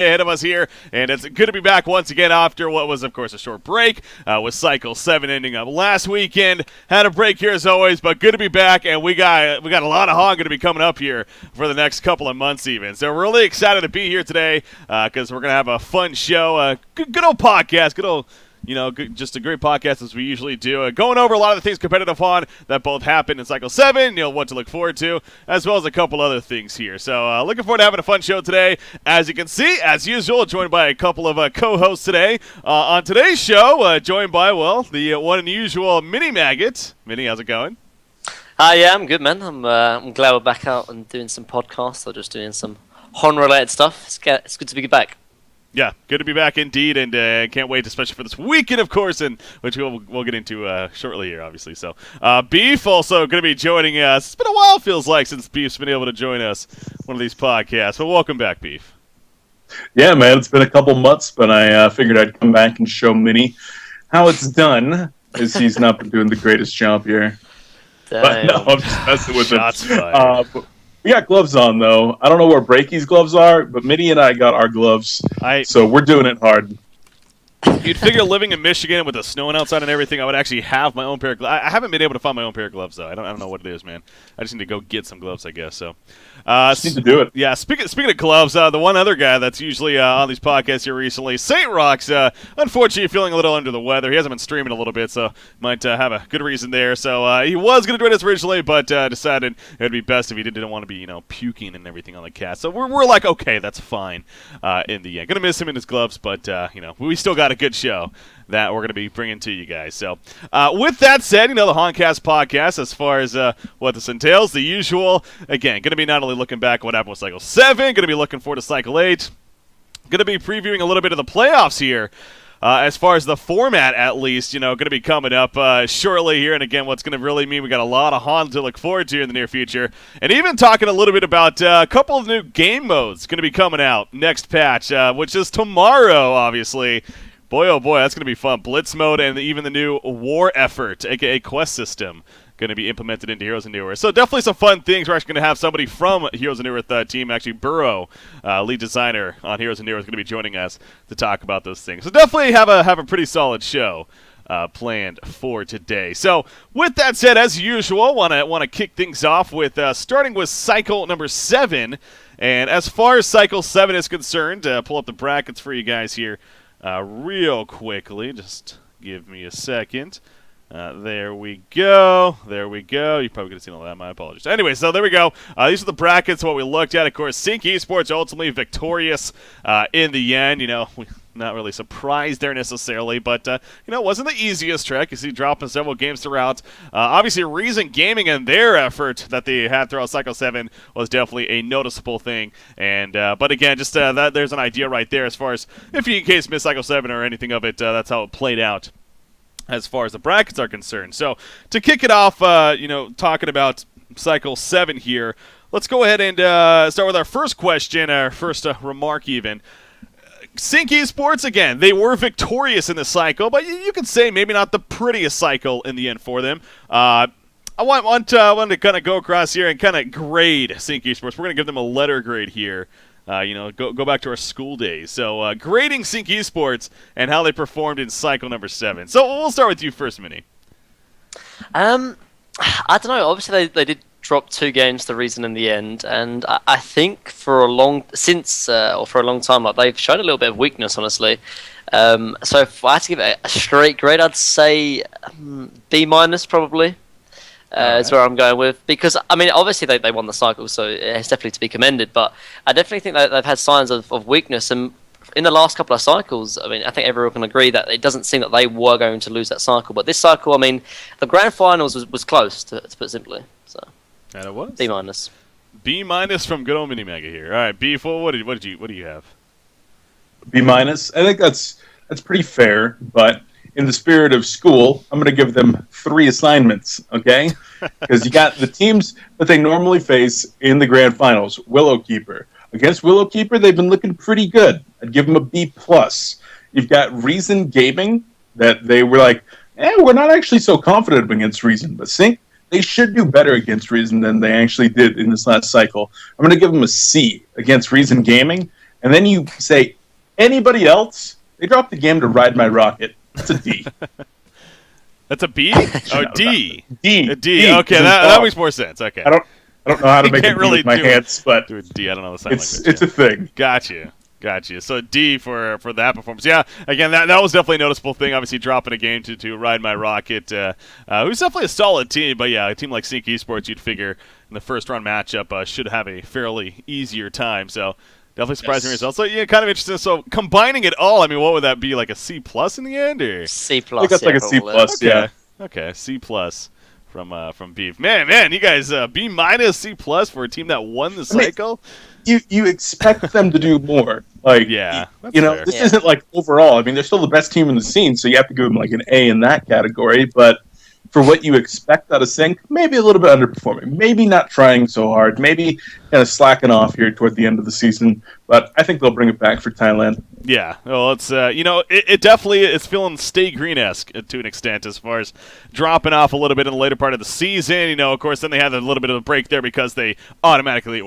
ahead of us here, and it's good to be back once again after what was, of course, a short break with Cycle 7 ending up last weekend. Had a break here as always, but good to be back, and we got a lot of Hon going to be coming up here for the next couple of months even. So we're really excited to be here today because we're going to have a fun show, good old podcast, good old just a great podcast as we usually do. Going over a lot of the things competitive on that both happened in Cycle 7, what to look forward to, as well as a couple other things here. So looking forward to having a fun show today. As you can see, as usual, joined by a couple of co-hosts today. On today's show, joined by, the one and usual Mini Maggot. Mini, how's it going? Yeah, I'm good, man. I'm glad we're back out and doing some podcasts or just doing some Hon-related stuff. It's good to be back. Yeah, good to be back indeed, and can't wait, especially for this weekend, of course, and which we'll get into shortly here, obviously. So, Beef also going to be joining us. It's been a while, feels like, since Beef's been able to join us one of these podcasts. But welcome back, Beef. Yeah, man, it's been a couple months, but I figured I'd come back and show Minnie how it's done, as he's not been doing the greatest job here. Damn. But no, I'm just messing with Shots him. fired. We got gloves on, though. I don't know where Breaky's gloves are, but Minnie and I got our gloves, so we're doing it hard. You'd figure living in Michigan with the snowing outside and everything, I would actually have my own pair of gloves. I haven't been able to find my own pair of gloves, though. I don't know what it is, man. I just need to go get some gloves, I guess. So, just need to do it. Yeah, speaking of gloves, the one other guy that's usually on these podcasts here recently, St. Rock's, unfortunately feeling a little under the weather. He hasn't been streaming a little bit, so might have a good reason there. So he was going to join us originally, but decided it would be best if he didn't want to be, puking and everything on the cast. So we're like, okay, that's fine in the end. Going to miss him in his gloves, but, we still got a good show that we're going to be bringing to you guys. So with that said, the Honcast Podcast, as far as what this entails, the usual, again, going to be not only looking back at what happened with Cycle 7, going to be looking forward to Cycle 8, going to be previewing a little bit of the playoffs here. As far as the format, at least, going to be coming up shortly here. And again, what's going to really mean we got a lot of Hon to look forward to in the near future. And even talking a little bit about a couple of new game modes going to be coming out next patch, which is tomorrow, obviously. Boy, oh boy, that's going to be fun. Blitz mode and even the new War Effort, a.k.a. quest system, going to be implemented into Heroes of New Earth. So definitely some fun things. We're actually going to have somebody from Heroes of New Earth team, actually Burrow, lead designer on Heroes of New Earth, going to be joining us to talk about those things. So definitely have a pretty solid show planned for today. So with that said, as usual, want to kick things off with starting with Cycle number 7. And as far as Cycle 7 is concerned, pull up the brackets for you guys here. Real quickly, just give me a second. There we go. You probably could have seen all that. My apologies. Anyway, so there we go. These are the brackets, what we looked at. Of course, Sync Esports ultimately victorious in the end. We're not really surprised there necessarily, but, it wasn't the easiest trek. You see dropping several games throughout. Obviously, Reason Gaming and their effort that they had throughout Cycle 7 was definitely a noticeable thing. And but again, just that there's an idea right there as far as if you in case missed Cycle 7 or anything of it, that's how it played out as far as the brackets are concerned. So to kick it off, talking about Cycle 7 here, let's go ahead and start with our first question, our first remark even. Sync Esports, again, they were victorious in the cycle, but you could say maybe not the prettiest cycle in the end for them. I want to kind of go across here and kind of grade Sync Esports. We're going to give them a letter grade here. Go back to our school days. So grading Sync Esports and how they performed in cycle number 7. So we'll start with you first, Minnie. I don't know. Obviously, they did drop 2 games to Reason in the end, and I think for a long time, they've shown a little bit of weakness, honestly. So if I had to give it a straight grade, I'd say B- probably. Is where I'm going with, because obviously they won the cycle, so it's definitely to be commended. But I definitely think that they've had signs of weakness, and in the last couple of cycles, I think everyone can agree that it doesn't seem that they were going to lose that cycle. But this cycle, the grand finals was close, to put it simply. So, and it was B-. B- from good old Mini Mega here. All right, B. What do you have? B-. I think that's pretty fair, but in the spirit of school, I'm going to give them 3 assignments, okay? Because you got the teams that they normally face in the grand finals. Willowkeeper. Against Willowkeeper, they've been looking pretty good. I'd give them a B+. You've got Reason Gaming, that they were like, we're not actually so confident against Reason, but Sync, they should do better against Reason than they actually did in this last cycle. I'm going to give them a C against Reason Gaming. and then you say anybody else, they drop the game to Ride My Rocket. That's a D. That's a B? Oh, D. D. A D. Okay, that makes more sense. Okay. I don't know how to make it really with my hands, but do a D. I don't know the sign it's language. a thing. Gotcha. So D for that performance. Yeah, again, that was definitely a noticeable thing. Obviously, dropping a game to Ride My Rocket, who's definitely a solid team. But yeah, a team like Sync Esports, you'd figure in the first round matchup should have a fairly easier time. So definitely surprising results. So yeah, kind of interesting. So combining it all, I mean, what would that be, like a C plus in the end, or C plus? I think that's like a C plus. Yeah. Okay, C plus from Beef. Man, you guys B minus C plus for a team that won the cycle. You expect them to do more. Like, yeah, that's fair. This isn't like overall. I mean, they're still the best team in the scene, so you have to give them like an A in that category. But for what you expect out of Sync, maybe a little bit underperforming. Maybe not trying so hard. Maybe kind of slacking off here toward the end of the season. But I think they'll bring it back for Thailand. Yeah, well, it's it definitely is feeling Stay Green-esque to an extent as far as dropping off a little bit in the later part of the season. Of course, then they had a little bit of a break there because they automatically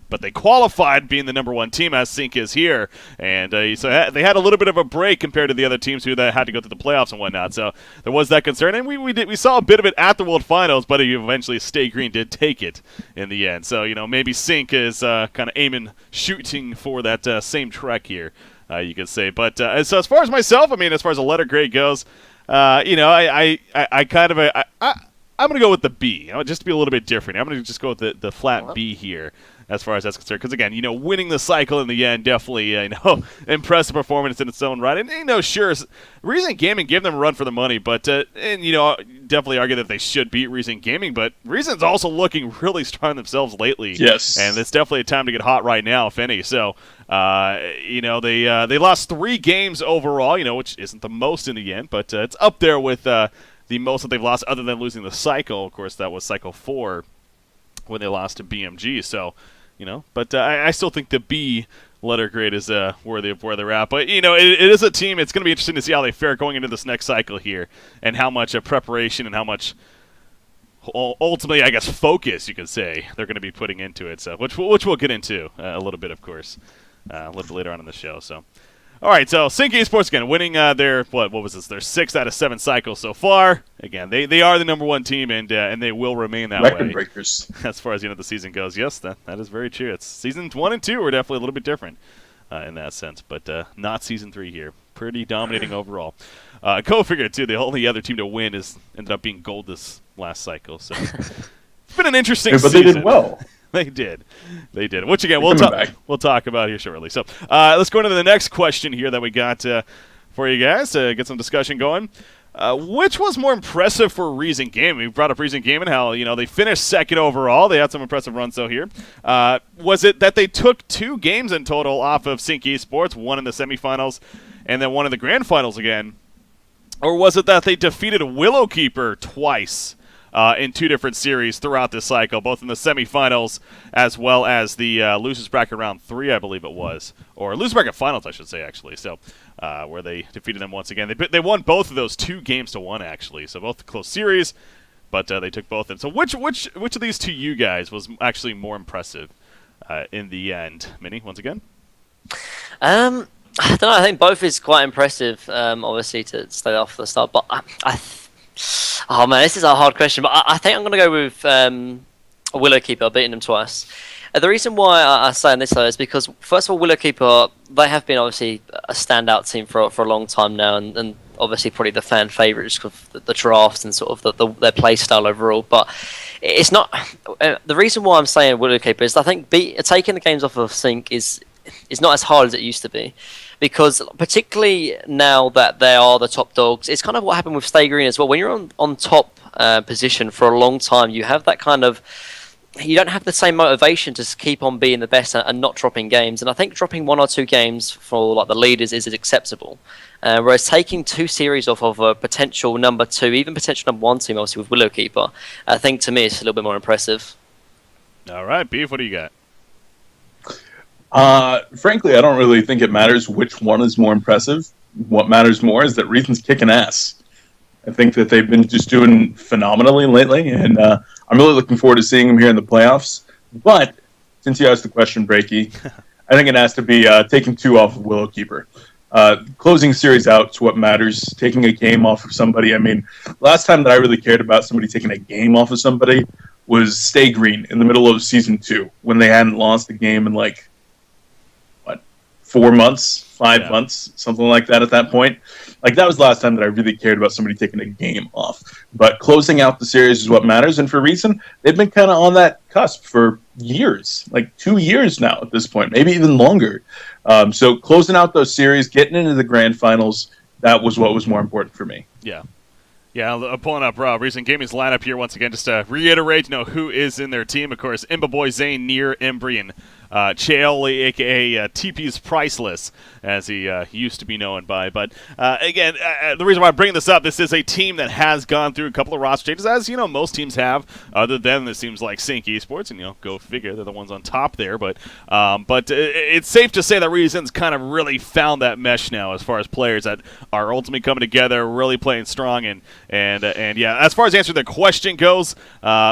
but they qualified being the number one team as Sync is here, and so they had a little bit of a break compared to the other teams who had to go through the playoffs and whatnot. So there was that concern, and we saw a bit of it at the World Finals, but eventually Stay Green did take it in the end. So maybe Sync is kind of shooting for that same trek here. You could say, but so as far as myself, I mean, as far as a letter grade goes, I'm gonna go with the B, just to be a little bit different. I'm gonna just go with the flat B here, as far as that's concerned. Because again, winning the cycle in the end, definitely, impressive performance in its own right. And sure, Reason Gaming gave them a run for the money, but definitely argue that they should beat Reason Gaming. But Reason's also looking really strong themselves lately. Yes, and it's definitely a time to get hot right now, if any. So. They lost 3 games overall, which isn't the most in the end, but it's up there with the most that they've lost other than losing the cycle. Of course, that was cycle 4 when they lost to BMG. So, but I still think the B letter grade is worthy of where they're at. But, it is a team. It's going to be interesting to see how they fare going into this next cycle here and how much preparation and how much ultimately, I guess, focus, you could say, they're going to be putting into it. So, which we'll get into a little bit, of course. A little bit later on in the show. So, all right. So, Sync Esports again winning their what was this? Their 6 out of 7 cycles so far. Again, they are the number one team, and they will remain that record way. breakers. As far as the season goes, yes, that is very true. It's seasons 1 and 2 are definitely a little bit different in that sense, but not season 3 here. Pretty dominating overall. Go figure too. The only other team to win ended up being Gold this last cycle. So it's been an interesting but season. They did well. They did, which again we'll talk about here shortly. So let's go into the next question here that we got for you guys to get some discussion going. Which was more impressive for Reason Gaming? We brought up Reason Gaming, how they finished second overall. They had some impressive runs though here. Was it that they took 2 games in total off of Sync Esports, one in the semifinals and then one in the grand finals again, or was it that they defeated Willowkeeper twice? In 2 different series throughout this cycle, both in the semifinals as well as the losers bracket round 3, I believe it was, or losers bracket finals, I should say, actually. So, where they defeated them once again. They won both of those 2-1 actually. So both close series, but they took both in. So which of these 2 you guys was actually more impressive in the end? Minnie, once again. I don't know. I think both is quite impressive. Obviously, to stay off the start, but oh man, this is a hard question, but I think I'm going to go with Willowkeeper, beating them twice. The reason why I say this though is because, first of all, Willowkeeper, they have been obviously a standout team for a long time now, and obviously probably the fan favourite just because of the drafts and sort of their play style overall. But it's not the reason why I'm saying Willowkeeper is I think taking the games off of Sync is not as hard as it used to be. Because particularly now that they are the top dogs, it's kind of what happened with Stay Green as well. When you're on top position for a long time, you have that kind of... You don't have the same motivation to keep on being the best and not dropping games. And I think dropping 1 or 2 games for like the leaders is acceptable. Whereas taking 2 series off of a potential number 2, even potential number 1 team, obviously with Willowkeeper, I think to me it's a little bit more impressive. All right, Beef, what do you got? Frankly, I don't really think it matters which one is more impressive. What matters more is that Reason's kicking ass. I think that they've been just doing phenomenally lately, and I'm really looking forward to seeing them here in the playoffs. But since you asked the question, Breaky, I think it has to be taking 2 off of Willowkeeper. Closing series out is what matters. Taking a game off of somebody. I mean, last time that I really cared about somebody taking a game off of somebody was Stay Green in the middle of Season 2 when they hadn't lost a game in 4 months, 5 months, something like that at that point. Like, that was the last time that I really cared about somebody taking a game off. But closing out the series is what matters, and for Reason, they've been kind of on that cusp for years, 2 years now at this point, maybe even longer. So closing out those series, getting into the grand finals, that was what was more important for me. Yeah. Yeah, I'm pulling up Reason Gaming's lineup here once again, just to reiterate, who is in their team. Of course, Imba Boy, Zane, Nier, Embry, and Chaoli, a.k.a. TP's Priceless, as he used to be known by. But, again, the reason why I'm bringing this up, this is a team that has gone through a couple of roster changes, as, most teams have, other than it seems like Sync Esports, and, go figure, they're the ones on top there. But it's safe to say that Reason's kind of really found that mesh now as far as players that are ultimately coming together, really playing strong, and yeah, as far as answering the question goes,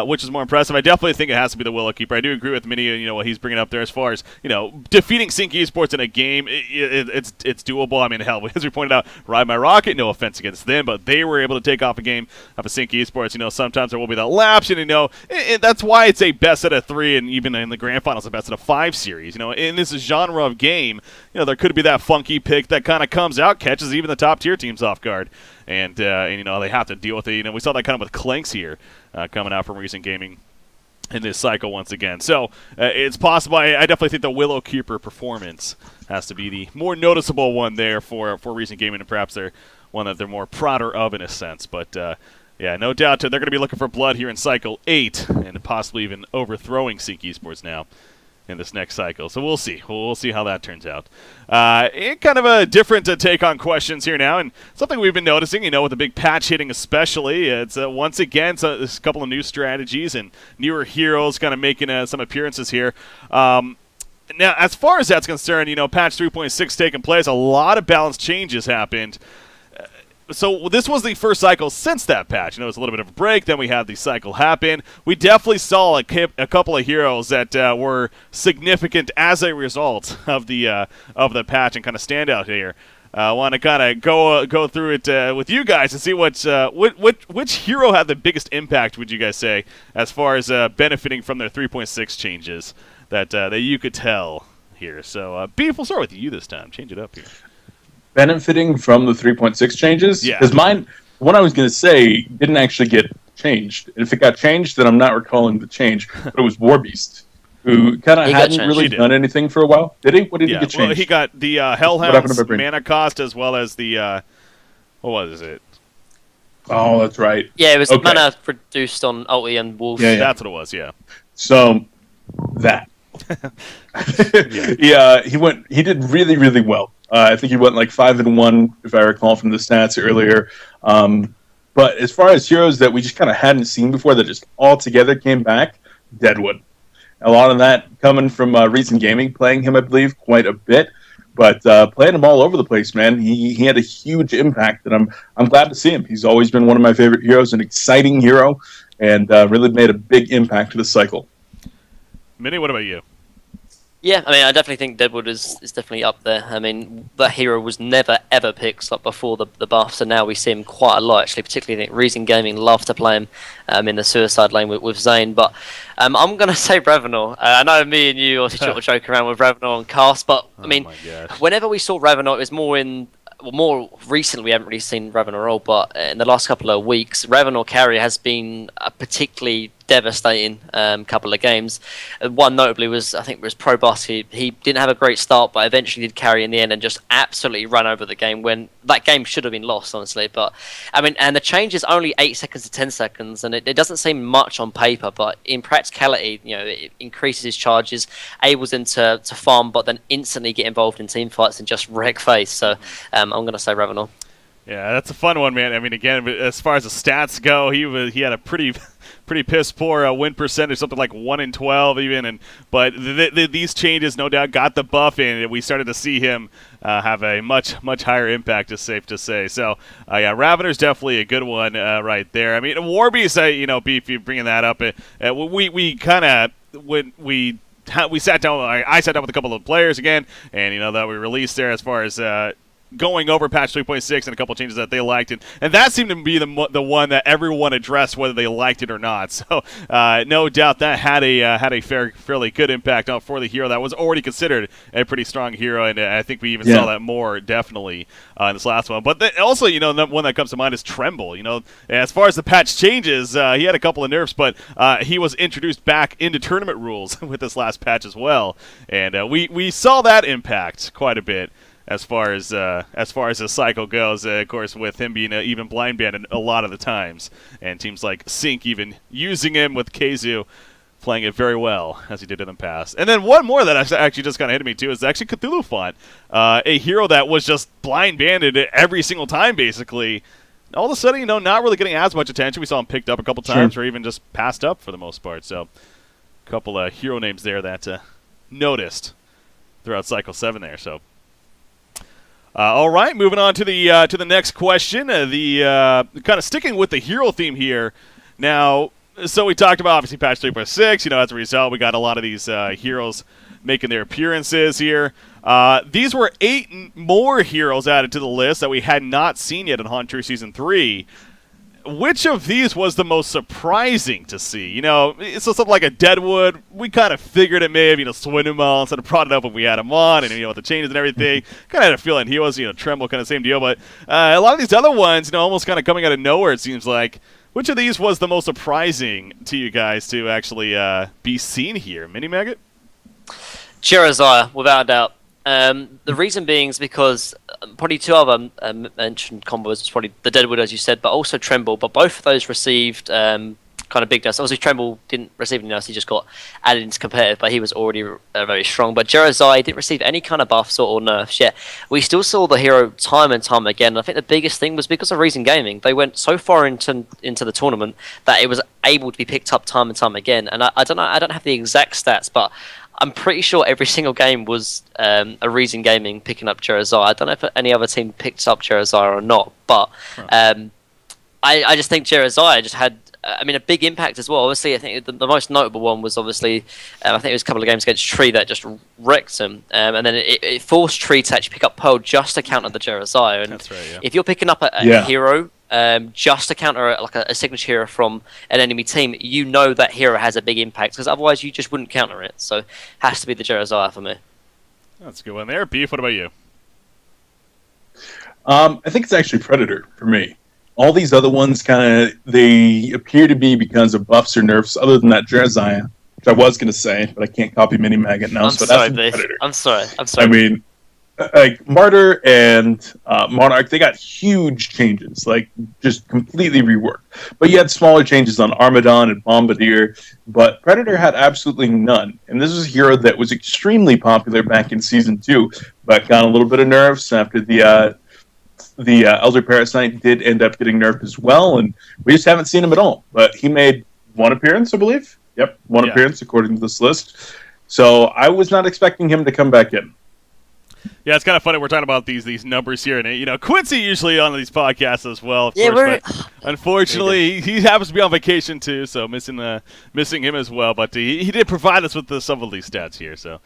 which is more impressive, I definitely think it has to be the Willowkeeper. I do agree with Minnie, what he's bringing up there as far as, defeating Sync Esports in a game, it's doable. I mean, hell, as we pointed out, Ride My Rocket, no offense against them, but they were able to take off a game of a Sync Esports. Sometimes there will be that lapse, and, that's why it's a best out of 3, and even in the grand finals, a best out of 5 series. In this genre of game, there could be that funky pick that kind of comes out, catches even the top tier teams off guard. And they have to deal with it. We saw that kind of with Clanks here coming out from Recent Gaming in this cycle once again. So it's possible. I definitely think the Willowkeeper performance has to be the more noticeable one there for Recent Gaming, and perhaps they're one that they're more prouder of in a sense. But yeah, no doubt they're going to be looking for blood here in Cycle 8 and possibly even overthrowing Sync Esports now in this next cycle. So we'll see. We'll see how that turns out. And kind of a different take on questions here now, and something we've been noticing, with the big patch hitting especially, it's once again there's a couple of new strategies and newer heroes kind of making some appearances here. Now, as far as that's concerned, patch 3.6 taking place, a lot of balance changes happened. So this was the first cycle since that patch. It was a little bit of a break. Then we had the cycle happen. We definitely saw a couple of heroes that were significant as a result of the patch and kind of stand out here. I want to kind of go through it with you guys and see which hero had the biggest impact, would you guys say, as far as benefiting from their 3.6 changes that you could tell here. So, Beef, we'll start with you this time. Change it up here. Benefiting from the 3.6 changes? Yeah. Because mine, what I was going to say, didn't actually get changed. And if it got changed, then I'm not recalling the change. But it was Warbeast, who kind of hadn't really done anything for a while. Did he? What did he get changed? Well, he got the Hellhound's mana cost as well as the, what was it? Oh, that's right. Yeah, it was mana reduced on Ulti and Wolf. Yeah. That's what it was, yeah. So, that. He did really, really well. I think he went 5-1, if I recall from the stats earlier. But as far as heroes that we just kind of hadn't seen before that just all together came back, Deadwood. A lot of that coming from Recent Gaming, playing him, I believe, quite a bit. But playing him all over the place, man. He had a huge impact, and I'm glad to see him. He's always been one of my favorite heroes, an exciting hero, and really made a big impact to the cycle. Minnie, what about you? Yeah, I mean, I definitely think Deadwood is definitely up there. I mean, that hero was never, ever picked before the buffs, and now we see him quite a lot, actually. Particularly, I think Reason Gaming love to play him in the Suicide Lane with Zane. But I'm going to say Revenant. I know me and you also sort of joke around with Revenant on cast, but, I mean, whenever we saw Revenant, it was more recently, we haven't really seen Revenant at all, but in the last couple of weeks, Revenant carry has been particularly devastating couple of games. One notably was, I think it was Pro Boss. He didn't have a great start, but eventually did carry in the end and just absolutely run over the game when that game should have been lost, honestly. But I mean, and the change is only 8 seconds to 10 seconds, and it doesn't seem much on paper, but in practicality, it increases his charges, enables him to farm, but then instantly get involved in team fights and just wreck face. So I'm going to say Revenant. Yeah, that's a fun one, man. I mean, again, as far as the stats go, he had a pretty piss poor win percentage, something like 1 in 12 even. But these changes, no doubt, got the buff in, and we started to see him have a much higher impact. Is safe to say. So yeah, Ravener's definitely a good one right there. I mean, Warbeast, Beef, you bringing that up. We kind of when we we sat down. I sat down with a couple of players again, and that we released there as far as going over patch 3.6 and a couple of changes that they liked, and that seemed to be the one that everyone addressed whether they liked it or not. So no doubt that had a fairly good impact for the hero that was already considered a pretty strong hero, and I think we even saw that more definitely in this last one. But also, one that comes to mind is Tremble. As far as the patch changes, he had a couple of nerfs, but he was introduced back into tournament rules with this last patch as well, and we saw that impact quite a bit. As far as the cycle goes, of course, with him being even blind banded a lot of the times, and teams like Sync even using him with Keizu playing it very well as he did in the past. And then one more that actually just kind of hit me too is actually Cthulhu Font, a hero that was just blind banded every single time basically. All of a sudden, not really getting as much attention. We saw him picked up a couple times, or even just passed up for the most part. So, a couple of hero names there that noticed throughout Cycle 7 there. So. All right, moving on to the next question. The kind of sticking with the hero theme here. Now, so we talked about obviously patch 3.6. As a result, we got a lot of these heroes making their appearances here. These were 8 more heroes added to the list that we had not seen yet in Haunter Season 3. Which of these was the most surprising to see? So something like a Deadwood, we kind of figured it may have, swing him all instead of brought it up when we had him on, and, with the changes and everything, kind of had a feeling he was, Tremble, kind of same deal. But a lot of these other ones, almost kind of coming out of nowhere, it seems like. Which of these was the most surprising to you guys to actually be seen here? Mini Maggot? Jeremiah, without a doubt. The reason being is because probably 2 other mentioned combos was probably the Deadwood, as you said, but also Tremble. But both of those received kind of big nerfs. Obviously, Tremble didn't receive any nerfs; he just got added into competitive, but he was already very strong. But Jeremiah didn't receive any kind of buffs or nerfs yet. We still saw the hero time and time again. And I think the biggest thing was because of Reason Gaming. They went so far into the tournament that it was able to be picked up time and time again. And I don't know, I don't have the exact stats, but I'm pretty sure every single game was a Reason Gaming picking up Jeremiah. I don't know if any other team picked up Jeremiah or not, but I just think Jeremiah just had a big impact as well. Obviously, I think the most notable one was obviously, I think it was a couple of games against Tree that just wrecked him, and then it forced Tree to actually pick up Pearl just to counter the Jeremiah. And that's right, yeah. If you're picking up a hero just to counter a signature hero from an enemy team, that hero has a big impact, because otherwise you just wouldn't counter it. So, has to be the Jeremiah for me. That's a good one there. Beef, what about you? I think it's actually Predator for me. All these other ones they appear to be because of buffs or nerfs, other than that Jeremiah, which I was going to say, but I can't copy Mini Maggot now. I'm sorry. I mean, like Martyr and Monarch, they got huge changes, like just completely reworked. But you had smaller changes on Armadon and Bombardier, but Predator had absolutely none. And this was a hero that was extremely popular back in Season 2, but got a little bit of nerfs after the Elder Parasite did end up getting nerfed as well, and we just haven't seen him at all. But he made 1 appearance, I believe. Yep, 1 appearance according to this list. So I was not expecting him to come back in. Yeah, it's kind of funny. We're talking about these numbers here, and Quincy usually on these podcasts as well. Of course, but unfortunately, he happens to be on vacation too, so missing him as well. But he did provide us with some of these stats here, so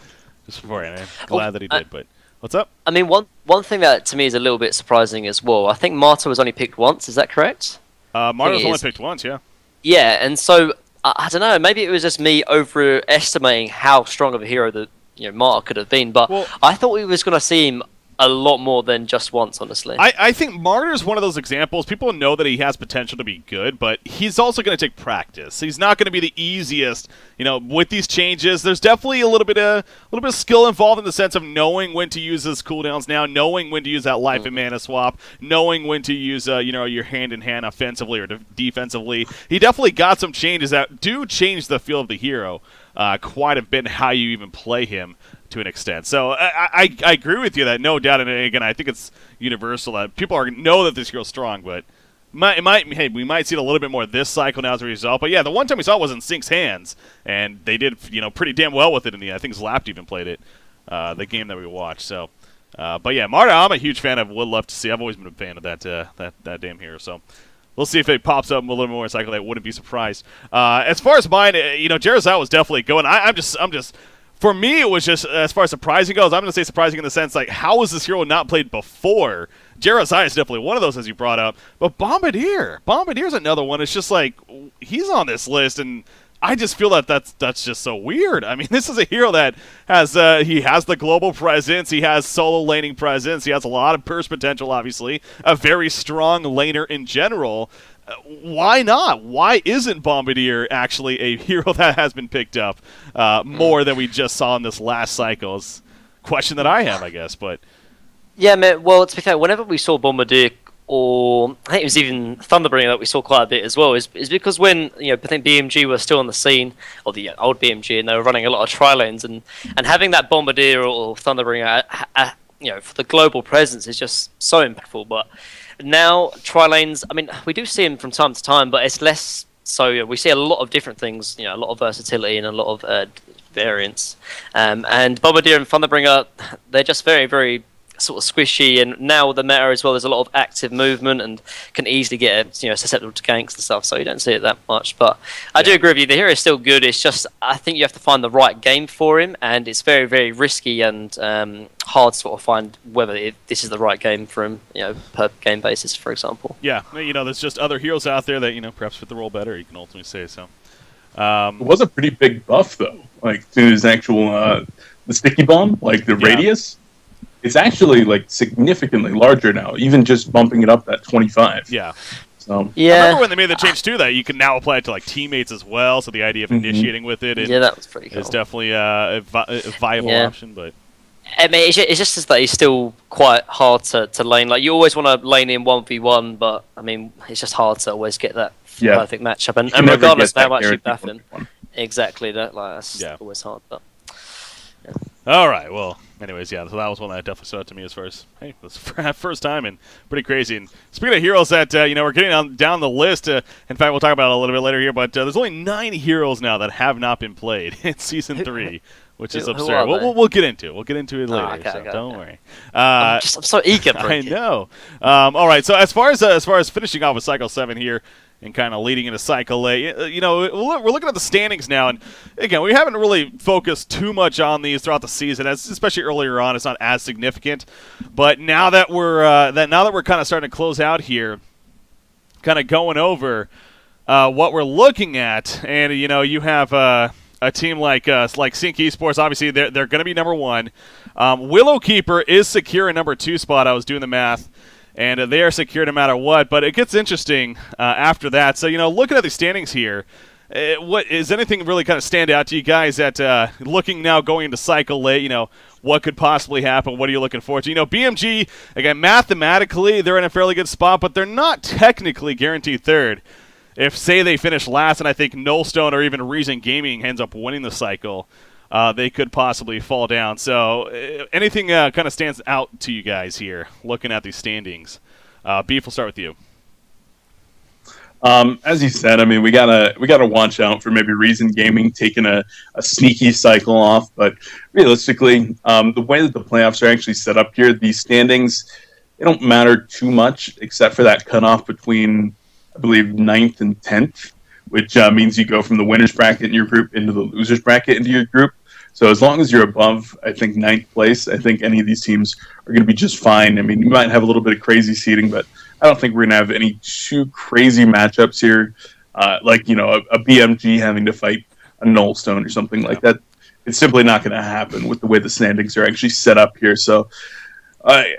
just beforehand, I'm glad that he did. But what's up? I mean, one thing that to me is a little bit surprising as well. I think Marta was only picked once. Is that correct? Marta was only picked once, yeah. Yeah, and so I don't know. Maybe it was just me overestimating how strong of a hero that Marta could have been. But I thought we was going to see him a lot more than just once, honestly. I think Martyr is one of those examples. People know that he has potential to be good, but he's also going to take practice. He's not going to be the easiest, with these changes. There's definitely a little bit of skill involved in the sense of knowing when to use his cooldowns now, knowing when to use that life and mana swap, knowing when to use your hand-in-hand offensively or defensively. He definitely got some changes that do change the feel of the hero quite a bit, how you even play him to an extent. So I agree with you that no doubt, and again, I think it's universal that people know that this hero's strong, but we might see it a little bit more this cycle now as a result. But yeah, the one time we saw it was in Sync's hands, and they did pretty damn well with it. I think Zlapt even played it, the game that we watched. So, but yeah, Marta, I'm a huge fan of. Would love to see. I've always been a fan of that damn hero. So. We'll see if it pops up a little more in cycle. I wouldn't be surprised. As far as mine, Jeremiah was definitely going. I'm just for me, it was just, as far as surprising goes, I'm going to say surprising in the sense, like, how was this hero not played before? Jeremiah is definitely one of those, as you brought up. But Bombadier's another one. It's just like, he's on this list, and I just feel that's just so weird. I mean, this is a hero that has he has the global presence, he has solo laning presence, he has a lot of burst potential, obviously, a very strong laner in general. Why not? Why isn't Bombardier actually a hero that has been picked up more than we just saw in this last cycle? Is a question that I have, I guess. But yeah, man. Well, to be fair, whenever we saw Bombardier, or I think it was even Thunderbringer that we saw quite a bit as well, is because when I think BMG were still on the scene, or the old BMG, and they were running a lot of tri-lanes, and having that Bombardier or Thunderbringer, for the global presence is just so impactful. But now tri-lanes, I mean, we do see them from time to time, but it's less so. We see a lot of different things, a lot of versatility and a lot of variance. And Bombardier and Thunderbringer, they're just very, very sort of squishy, and now the meta as well, there's a lot of active movement and can easily get susceptible to ganks and stuff, so you don't see it that much. But I do agree with you, the hero is still good. It's just, I think you have to find the right game for him, and it's very, very risky and hard to sort of find whether this is the right game for him, per game basis, for example. Yeah, there's just other heroes out there that perhaps fit the role better, you can ultimately say. So it was a pretty big buff though, like to his actual the sticky bomb, like the radius. It's actually like significantly larger now, even just bumping it up that 25. Yeah. So I remember when they made the change to that, you can now apply it to like teammates as well. So the idea of initiating with it, that was pretty cool. Is definitely a viable option. But I mean, it's just that he's still quite hard to lane. Like you always want to lane in 1v1, but I mean, it's just hard to always get that perfect matchup. And regardless of how much you buff him, exactly that's always hard. But all right, well. Anyways, so that was one that definitely stood out to me as far as, hey, this first time and pretty crazy. And speaking of heroes that, we're getting down the list. In fact, we'll talk about it a little bit later here, but there's only 9 heroes now that have not been played in Season 3, which is absurd. We'll get into it. We'll get into it later, don't worry. I'm so eager for I know. All right, so as far as finishing off with Cycle 7 here, and kind of leading into Cycle 8. We're looking at the standings now, and again, we haven't really focused too much on these throughout the season, especially earlier on. It's not as significant, but now that we're kind of starting to close out here, kind of going over what we're looking at, and you have a team like Sync Esports. Obviously, they're going to be number 1. Willowkeeper is secure in number 2 spot. I was doing the math. And they are secure no matter what. But it gets interesting after that. So, looking at the standings here, what is anything really kind of stand out to you guys at looking now going into Cycle 8, what could possibly happen? What are you looking forward to? BMG, again, mathematically, they're in a fairly good spot, but they're not technically guaranteed third. If, say, they finish last, and I think Nullstone or even Reason Gaming ends up winning the cycle, they could possibly fall down. So anything kind of stands out to you guys here, looking at these standings? Beef, we'll start with you. As you said, I mean, we gotta watch out for maybe Reason Gaming taking a sneaky cycle off. But realistically, the way that the playoffs are actually set up here, these standings, they don't matter too much except for that cutoff between, I believe, 9th and 10th, which means you go from the winner's bracket in your group into the loser's bracket into your group. So as long as you're above, I think, 9th place, I think any of these teams are going to be just fine. I mean, you might have a little bit of crazy seeding, but I don't think we're going to have any too crazy matchups here, like, a BMG having to fight a Nullstone or something like that. It's simply not going to happen with the way the standings are actually set up here. So I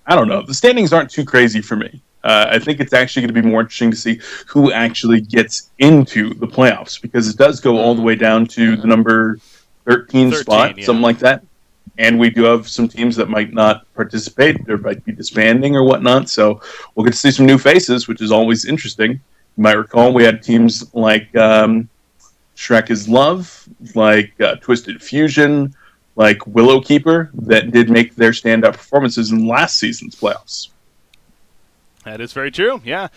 don't know. The standings aren't too crazy for me. I think it's actually going to be more interesting to see who actually gets into the playoffs, because it does go all the way down to the number 13 spot, something like that. And we do have some teams that might not participate or might be disbanding or whatnot. So we'll get to see some new faces, which is always interesting. You might recall we had teams like Shrek is Love, like Twisted Fusion, like Willowkeeper that did make their standout performances in last season's playoffs. That is very true, yeah.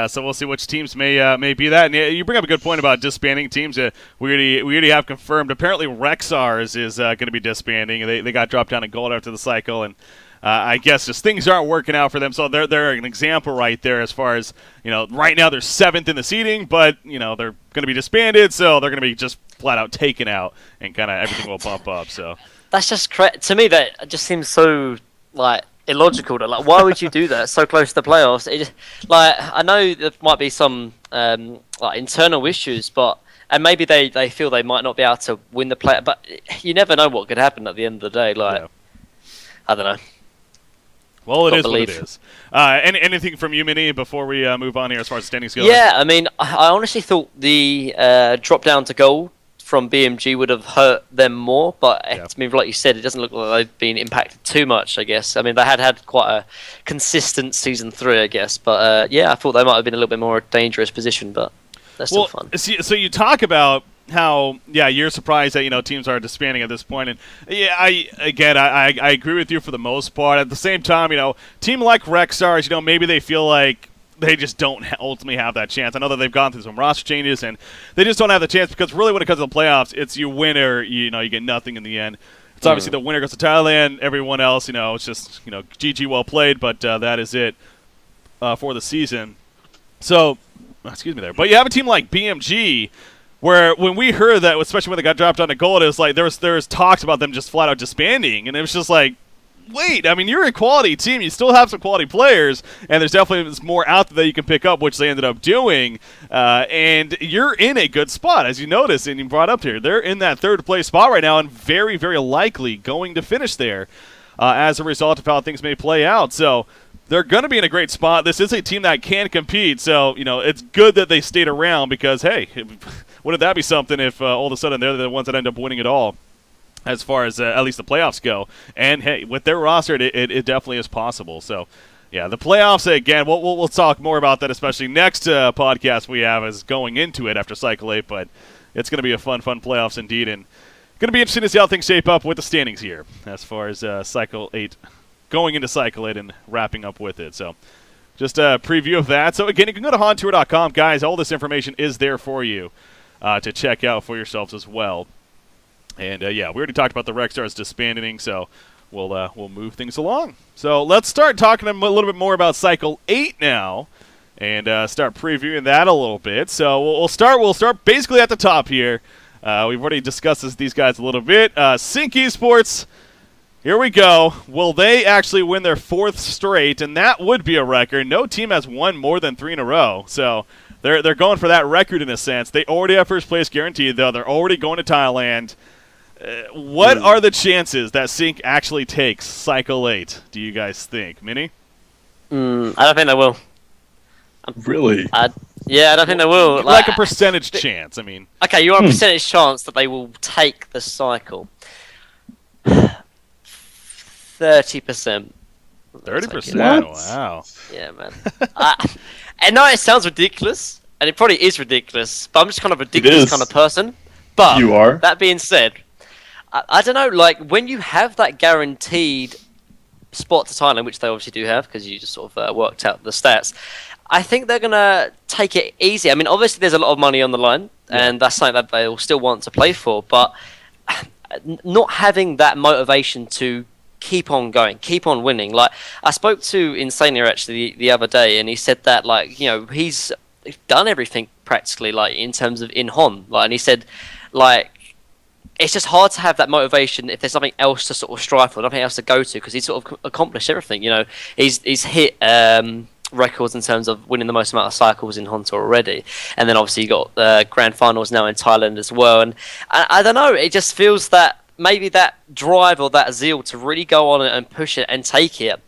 So we'll see which teams may be that. And you bring up a good point about disbanding teams. We already have confirmed. Apparently Rexars is going to be disbanding. They got dropped down to gold after the cycle, and I guess just things aren't working out for them. So they're an example right there as far as, right now they're 7th in the seeding, but, they're going to be disbanded, so they're going to be just flat out taken out, and kind of everything will bump up. So that's just to me. That just seems so like illogical. Like, why would you do that so close to the playoffs? It just, like, I know there might be some like internal issues, but and maybe they feel they might not be able to win the play, but you never know what could happen at the end of the day. Like, I don't know. Well, it is what it is. Anything from you, Minnie, before we move on here as far as standings go? Yeah, I mean, I honestly thought the drop down to gold from BMG would have hurt them more, but I mean, like you said, it doesn't look like they've been impacted too much, I guess. I mean, they had quite a consistent Season 3, I guess, but I thought they might have been a little bit more dangerous position, but they're still fun. So you talk about how you're surprised that teams are disbanding at this point, and I agree with you for the most part. At the same time, team like Rexstars, maybe they feel like they just don't ultimately have that chance. I know that they've gone through some roster changes, and they just don't have the chance because really when it comes to the playoffs, it's you win or you get nothing in the end. It's obviously the winner goes to Thailand. Everyone else, it's just GG, well played, but that is it for the season. So, excuse me there. But you have a team like BMG, where when we heard that, especially when they got dropped down to gold, it was like there was talks about them just flat out disbanding, and it was just like, wait, I mean, you're a quality team. You still have some quality players, and there's definitely more out there that you can pick up, which they ended up doing. And you're in a good spot, as you noticed, and you brought up here. They're in that third-place spot right now and very, very likely going to finish there as a result of how things may play out. So they're going to be in a great spot. This is a team that can compete, so it's good that they stayed around because, hey, wouldn't that be something if all of a sudden they're the ones that end up winning it all? As far as at least the playoffs go. And, hey, with their roster, it definitely is possible. So, yeah, the playoffs, again, we'll talk more about that, especially next podcast we have is going into it after Cycle 8. But it's going to be a fun playoffs indeed. And going to be interesting to see how things shape up with the standings here as far as Cycle 8, going into Cycle 8 and wrapping up with it. So, just a preview of that. So, again, you can go to hontour.com. Guys, all this information is there for you to check out for yourselves as well. And, we already talked about the Rexstars disbanding, so we'll move things along. So let's start talking a little bit more about Cycle 8 now and start previewing that a little bit. So we'll start basically at the top here. We've already discussed these guys a little bit. Sync Esports, here we go. Will they actually win their 4th straight? And that would be a record. No team has won more than 3 in a row. So they're going for that record in a sense. They already have first place guaranteed, though. They're already going to Thailand. What are the chances that Sync actually takes Cycle 8, do you guys think? Minnie? I don't think they will. Really? I don't think they will. Like a percentage chance, I mean. Okay, you want a percentage chance that they will take the cycle. 30%. 30%? Wow. Yeah, man. I know it sounds ridiculous, and it probably is ridiculous, but I'm just kind of a ridiculous kind of person. But you are. That being said, I don't know, like, when you have that guaranteed spot to Thailand, which they obviously do have, because you just sort of worked out the stats, I think they're going to take it easy. I mean, obviously there's a lot of money on the line, and that's something that they'll still want to play for, but not having that motivation to keep on going, keep on winning. Like, I spoke to Insania actually the other day, and he said that, like, he's done everything practically, like, in terms of in Hon. Like, and he said, like, it's just hard to have that motivation if there's something else to sort of strive for, nothing else to go to, because he's sort of accomplished everything. He's hit records in terms of winning the most amount of cycles in Honto already, and then obviously you got grand finals now in Thailand as well. And I don't know, it just feels that maybe that drive or that zeal to really go on and push it and take it,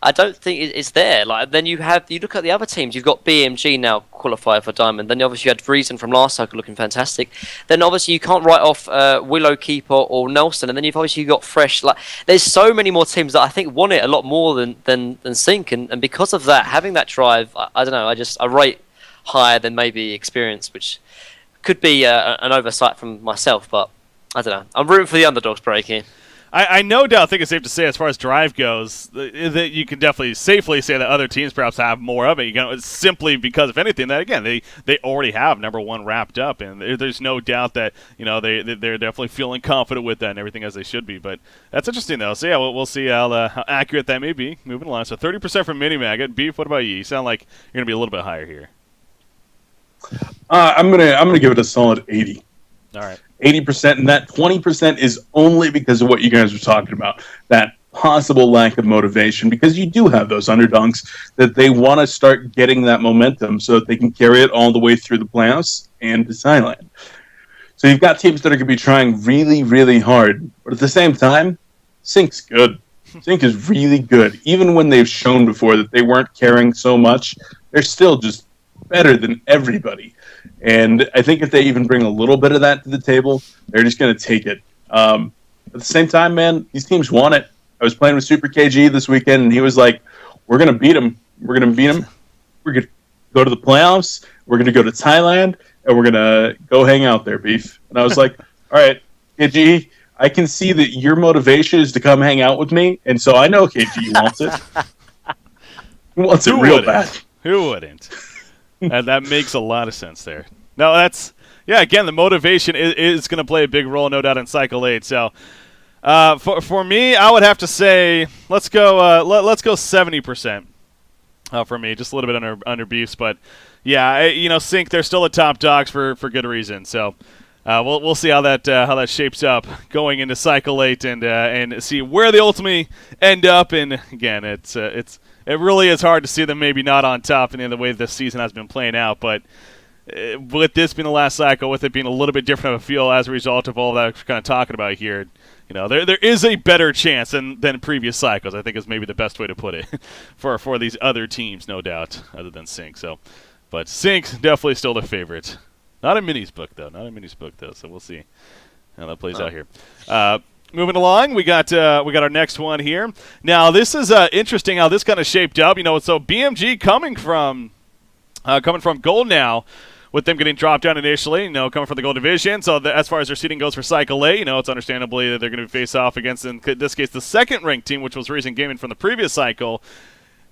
I don't think it's there. Like, then you look at the other teams. You've got BMG now qualified for Diamond. Then obviously you had Reason from last cycle looking fantastic. Then obviously you can't write off Willow Keeper or Nelson. And then you've obviously got Fresh. Like, there's so many more teams that I think want it a lot more than Sync. And because of that, having that drive, I don't know. I rate higher than maybe experience, which could be an oversight from myself. But I don't know. I'm rooting for the underdogs breaking. I no doubt think it's safe to say, as far as drive goes, that you can definitely safely say that other teams perhaps have more of it. It's simply because, if anything, that again they already have number 1 wrapped up, and there's no doubt that they're definitely feeling confident with that and everything as they should be. But that's interesting though. So yeah, we'll see how accurate that may be moving along. So 30% from Minimag. Beef, what about you? You sound like you're gonna be a little bit higher here. I'm gonna give it a solid 80. All right. 80%, and that 20% is only because of what you guys were talking about, that possible lack of motivation, because you do have those underdogs that they want to start getting that momentum so that they can carry it all the way through the playoffs and to Thailand. So you've got teams that are going to be trying really, really hard, but at the same time, Sync's good. Sync is really good. Even when they've shown before that they weren't caring so much, they're still just better than everybody. And I think if they even bring a little bit of that to the table, they're just going to take it. At the same time, man, these teams want it. I was playing with Super KG this weekend, and he was like, we're going to beat them. We're going to beat them. We're going to go to the playoffs. We're going to go to Thailand, and we're going to go hang out there, Beef. And I was like, all right, KG, I can see that your motivation is to come hang out with me, and so I know KG wants it. He wants it real bad. Who wouldn't? And that makes a lot of sense there. No, that's... Yeah, again, the motivation is going to play a big role, no doubt, in Cycle 8. So, for me, I would have to say, let's go 70% for me. Just a little bit under Beefs. But, yeah, Sync, they're still the top dogs for good reason. So... we'll see how that shapes up going into Cycle 8 and see where they ultimately end up. And again, it really is hard to see them maybe not on top in the way this season has been playing out. But with this being the last cycle, with it being a little bit different of a feel as a result of all that we're kind of talking about here, there is a better chance than previous cycles. I think is maybe the best way to put it for these other teams, no doubt, other than Sync. So, but Sync's definitely still the favorite. Not in Minnie's book, though. So we'll see how that plays out here. Moving along, we got our next one here. Now, this is interesting how this kind of shaped up. So BMG coming from gold now, with them getting dropped down initially. Coming from the gold division. So as far as their seeding goes for Cycle A, it's understandably that they're going to face off against, in this case, the second-ranked team, which was Reason Gaming from the previous cycle.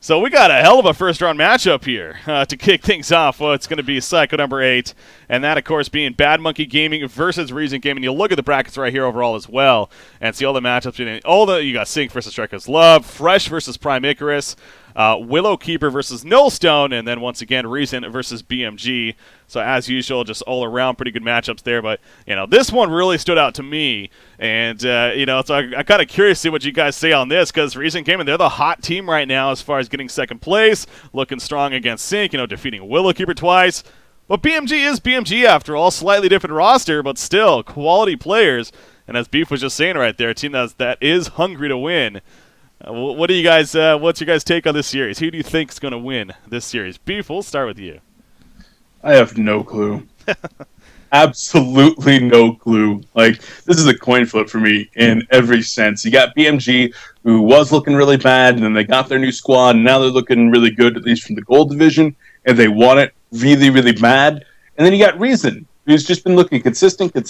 So we got a hell of a first-round matchup here to kick things off. Well, it's going to be cycle number 8, and that, of course, being Bad Monkey Gaming versus Reason Gaming. You'll look at the brackets right here overall as well and see all the matchups. You got Sync versus Strikers Love, Fresh versus Prime Icarus, Willow Keeper versus Nullstone, and then once again Reason versus BMG. So as usual, just all around pretty good matchups there. But this one really stood out to me, and so I'm kind of curious to see what you guys say on this, because Reason Gaming, they're the hot team right now as far as getting second place, looking strong against Sync. Defeating Willow Keeper twice. But BMG is BMG after all, slightly different roster, but still quality players. And as Beef was just saying right there, a team that is hungry to win. What do you guys? What's your guys' take on this series? Who do you think is going to win this series? Beef, we'll start with you. I have no clue. Absolutely no clue. Like, this is a coin flip for me in every sense. You got BMG, who was looking really bad, and then they got their new squad, and now they're looking really good, at least from the gold division, and they want it really, really bad. And then you got Reason, who's just been looking consistent, and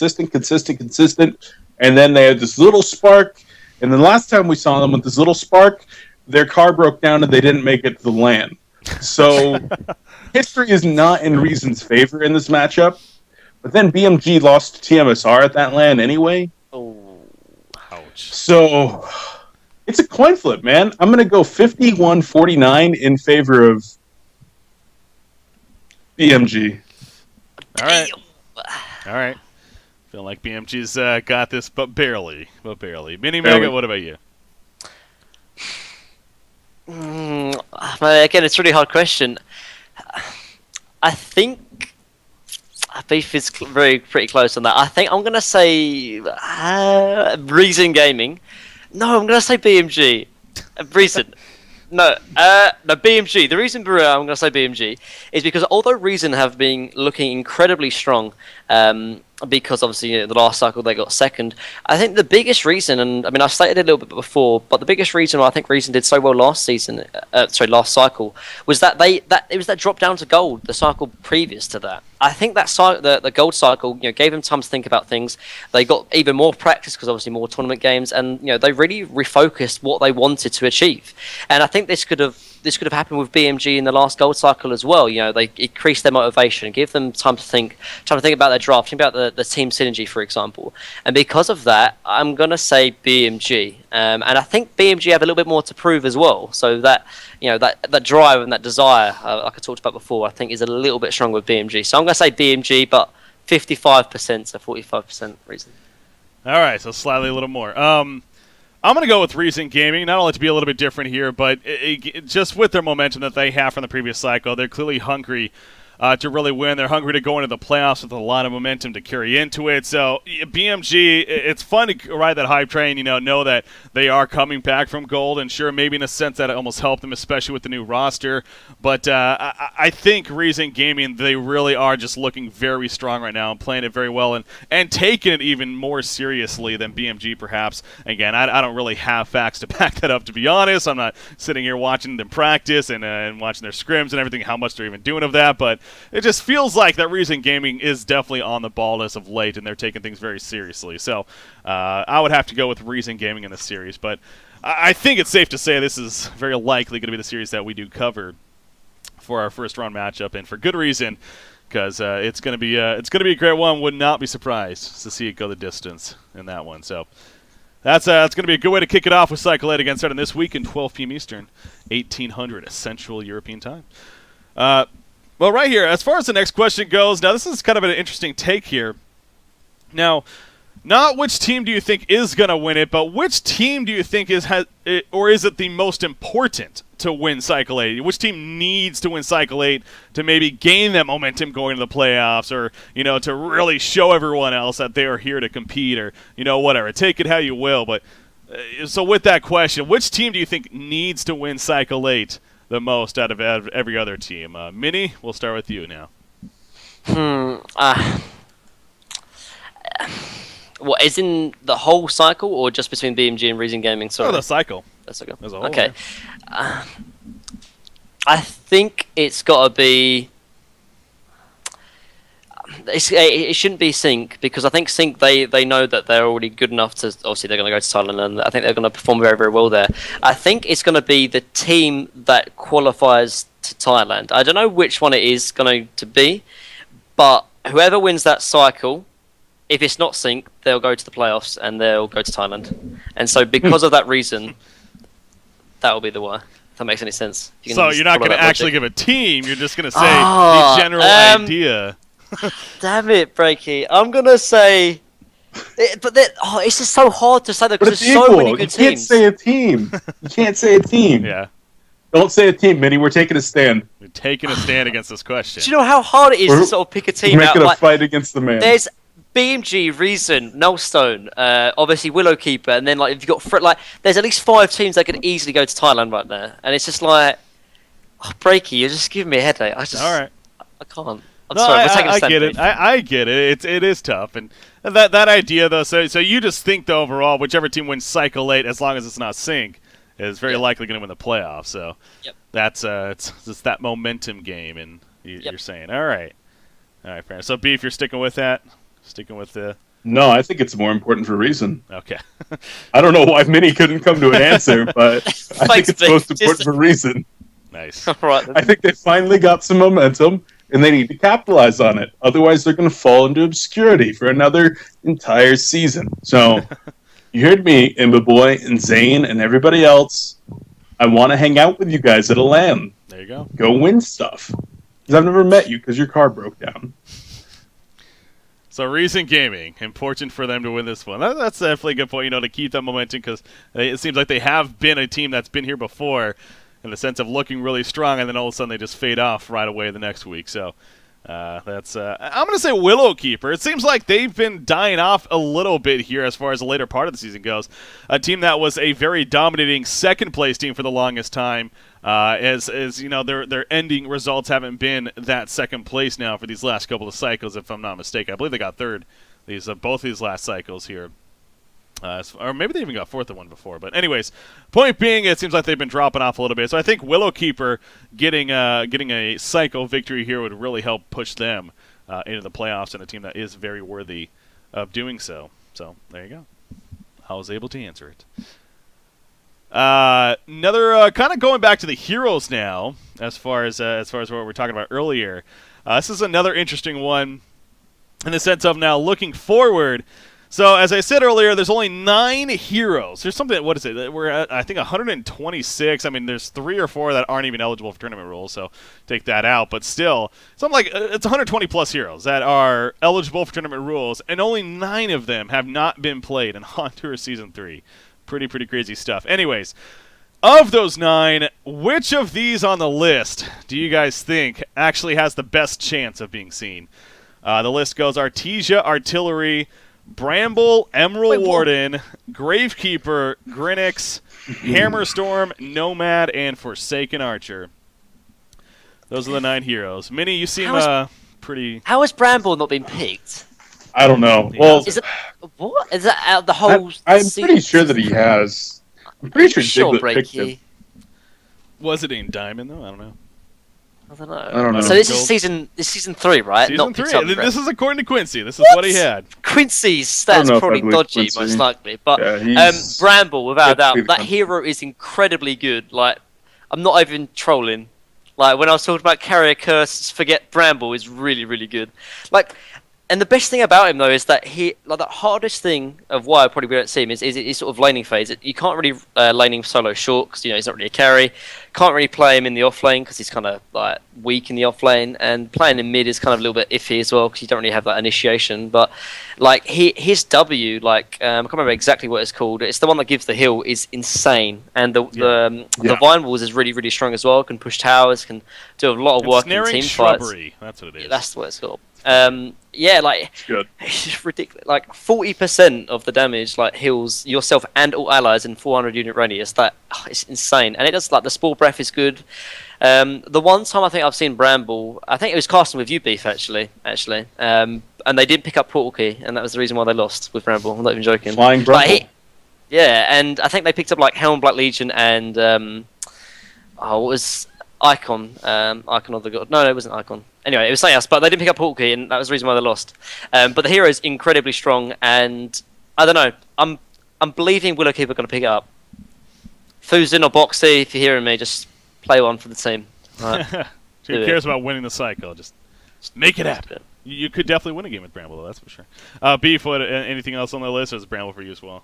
then they had this little spark. And the last time we saw them with this little spark, their car broke down and they didn't make it to the LAN. So history is not in Reason's favor in this matchup. But then BMG lost to TMSR at that LAN anyway. Oh, ouch. So it's a coin flip, man. I'm going to go 51-49 in favor of BMG. All right. Feel like BMG's got this, but barely. Mini Mega, what about you? Again, it's a really hard question. I think Beef is pretty close on that. I think I'm going to say Reason Gaming. No, I'm going to say BMG. Reason. No, BMG. The reason I'm going to say BMG is because although Reason have been looking incredibly strong, because obviously the last cycle they got second, I think the biggest reason, and I mean I've stated it a little bit before, but the biggest reason why I think Reason did so well last cycle, was that it was that drop down to gold the cycle previous to that. I think that the gold cycle gave them time to think about things. They got even more practice because obviously more tournament games, and they really refocused what they wanted to achieve. And I think this could have happened with BMG in the last gold cycle as well. They increased their motivation, give them time to think about their draft, think about the team synergy, for example. And because of that, I'm gonna say BMG. And I think BMG have a little bit more to prove as well. So that that drive and that desire, like I talked about before, I think is a little bit stronger with BMG. So I'm gonna say BMG, but 55%, so 45% reason. All right, so slightly a little more. I'm going to go with Reason Gaming, not only to be a little bit different here, but just with their momentum that they have from the previous cycle, they're clearly hungry to really win. They're hungry to go into the playoffs with a lot of momentum to carry into it. So BMG, it's fun to ride that hype train, know that they are coming back from gold, and sure, maybe in a sense that it almost helped them, especially with the new roster. But I think Reason Gaming, they really are just looking very strong right now and playing it very well and taking it even more seriously than BMG perhaps. Again, I don't really have facts to back that up, to be honest. I'm not sitting here watching them practice and watching their scrims and everything, how much they're even doing of that, but it just feels like that Reason Gaming is definitely on the ball as of late, and they're taking things very seriously. So I would have to go with Reason Gaming in this series, but I think it's safe to say this is very likely going to be the series that we do cover for our first round matchup, and for good reason, because it's going to be a great one. Would not be surprised to see it go the distance in that one. So that's going to be a good way to kick it off with Cycle 8 again, starting this weekend, 12 p.m. Eastern, 1800 Central European Time. Well, right here, as far as the next question goes, now this is kind of an interesting take here. Now, not which team do you think is going to win it, but which team do you think is it the most important to win Cycle 8? Which team needs to win Cycle 8 to maybe gain that momentum going to the playoffs, or, to really show everyone else that they are here to compete, or, whatever. Take it how you will. But so with that question, which team do you think needs to win Cycle 8 the most out of every other team? Minnie, we'll start with you now. What, is in the whole cycle, or just between BMG and Reason Gaming? Sorry. Oh, the cycle. That's okay. As a whole, okay. Yeah. I think it's got to be... It shouldn't be Sync, because I think Sync, they know that they're already good enough to... Obviously, they're going to go to Thailand, and I think they're going to perform very, very well there. I think it's going to be the team that qualifies to Thailand. I don't know which one it is going to be, but whoever wins that cycle, if it's not Sync, they'll go to the playoffs, and they'll go to Thailand. And so because of that reason, that will be the one. If that makes any sense. So you're not going to actually give a team, you're just going to say the general idea. Damn it, Breaky. I'm going to say... it's just so hard to say that, because there's so many good teams. You can't say a team. You can't say a team. Yeah. Don't say a team, Minnie. We're taking a stand. We're taking a stand against this question. Do you know how hard it is to sort of pick a team We're out? making a fight against the man. There's BMG, Reason, Nullstone, obviously Willowkeeper, and then if you've got there's at least 5 teams that could easily go to Thailand right there, and it's just Breaky, you're just giving me a headache. All right. I can't. I'm sorry. We're taking a stand. I get it. I get it. It is tough, and that idea though. So you just think though overall, whichever team wins Cycle 8, as long as it's not Sync, is very likely going to win the playoffs. So that's it's that momentum game, and you're saying, all right, fair enough. So B, if you're sticking with that. Sticking with the... No, I think it's more important for Reason. Okay. I don't know why Minnie couldn't come to an answer, but I think it's most important for Reason. Nice. Right. I think they finally got some momentum, and they need to capitalize on it. Otherwise, they're going to fall into obscurity for another entire season. So, you heard me, Imba Boy, and Zane, and everybody else. I want to hang out with you guys at a LAN. There you go. Go win stuff. Because I've never met you because your car broke down. So Reason Gaming, important for them to win this one. That's definitely a good point, to keep that momentum, because it seems like they have been a team that's been here before in the sense of looking really strong, and then all of a sudden they just fade off right away the next week. So that's I'm going to say Willowkeeper. It seems like they've been dying off a little bit here as far as the later part of the season goes. A team that was a very dominating second-place team for the longest time. As their ending results haven't been that second place now for these last couple of cycles, if I'm not mistaken. I believe they got third both these last cycles here. Or maybe they even got fourth at one before. But anyways, point being, it seems like they've been dropping off a little bit. So I think Willowkeeper getting a cycle victory here would really help push them into the playoffs, and a team that is very worthy of doing so. So there you go. I was able to answer it. Another kind of going back to the heroes now, as far as what we were talking about earlier. This is another interesting one in the sense of now looking forward So, as I said earlier, there's only 9 heroes. There's something, what is it? We're at, I think, 126. I mean, there's 3 or 4 that aren't even eligible for tournament rules, so take that out. But still, something like, it's 120-plus heroes that are eligible for tournament rules, and only 9 of them have not been played in Haunter Season 3. Pretty crazy stuff. Anyways, of those 9, which of these on the list do you guys think actually has the best chance of being seen? The list goes Artesia, Artillery, Bramble, Emerald Warden, Gravekeeper, Grinix, Hammerstorm, Nomad, and Forsaken Archer. Those are the 9 heroes. Minnie, you seem pretty... How has Bramble not been picked? I don't know. Well, is it what? Is that out the whole? I'm pretty sure that he has. I'm pretty sure Diglett picked him. Was it in Diamond though? I don't know. I don't know. So this is season 3, right? Season 3. This is according to Quincy. This is what he had. Quincy's stats probably dodgy, Quincy. most likely. But Bramble, without a doubt, that hero is incredibly good. Like, I'm not even trolling. Like, when I was talking about Carrier Curse, forget Bramble is really good. Like, and the best thing about him though is that the hardest thing of why I probably don't see him is his sort of laning phase. You can't really laning solo short because he's not really a carry. Can't really play him in the off lane because he's kind of like weak in the off lane, and playing in mid is kind of a little bit iffy as well because you don't really have that initiation. But like his W, I can't remember exactly what it's called. It's the one that gives the heal, is insane, and the Vine Walls is really strong as well. Can push towers, can do a lot of work in team shrubbery. fights. That's what it is. Yeah, that's what it's called. It's just ridiculous. Like 40% of the damage heals yourself and all allies in 400 unit radius. It's insane, and it does the Spore Breath is good. The one time I think I've seen Bramble, I think it was casting with you, Beef, actually, and they didn't pick up Portal Key, and that was the reason why they lost with Bramble. I'm not even joking. Flying Bramble. And I think they picked up Helm Black Legion and what was Icon of the God? No, it wasn't Icon. Anyway, it was something else, but they didn't pick up Portal Key, and that was the reason why they lost. But the hero is incredibly strong, and I don't know. I'm believing Willowkeeper are going to pick it up. Fuzin or Boxy, if you're hearing me, just play one for the team. Right. Who cares about winning the cycle? Just make it happen. You could definitely win a game with Bramble, though, that's for sure. Beef, anything else on the list, or is Bramble for you as well?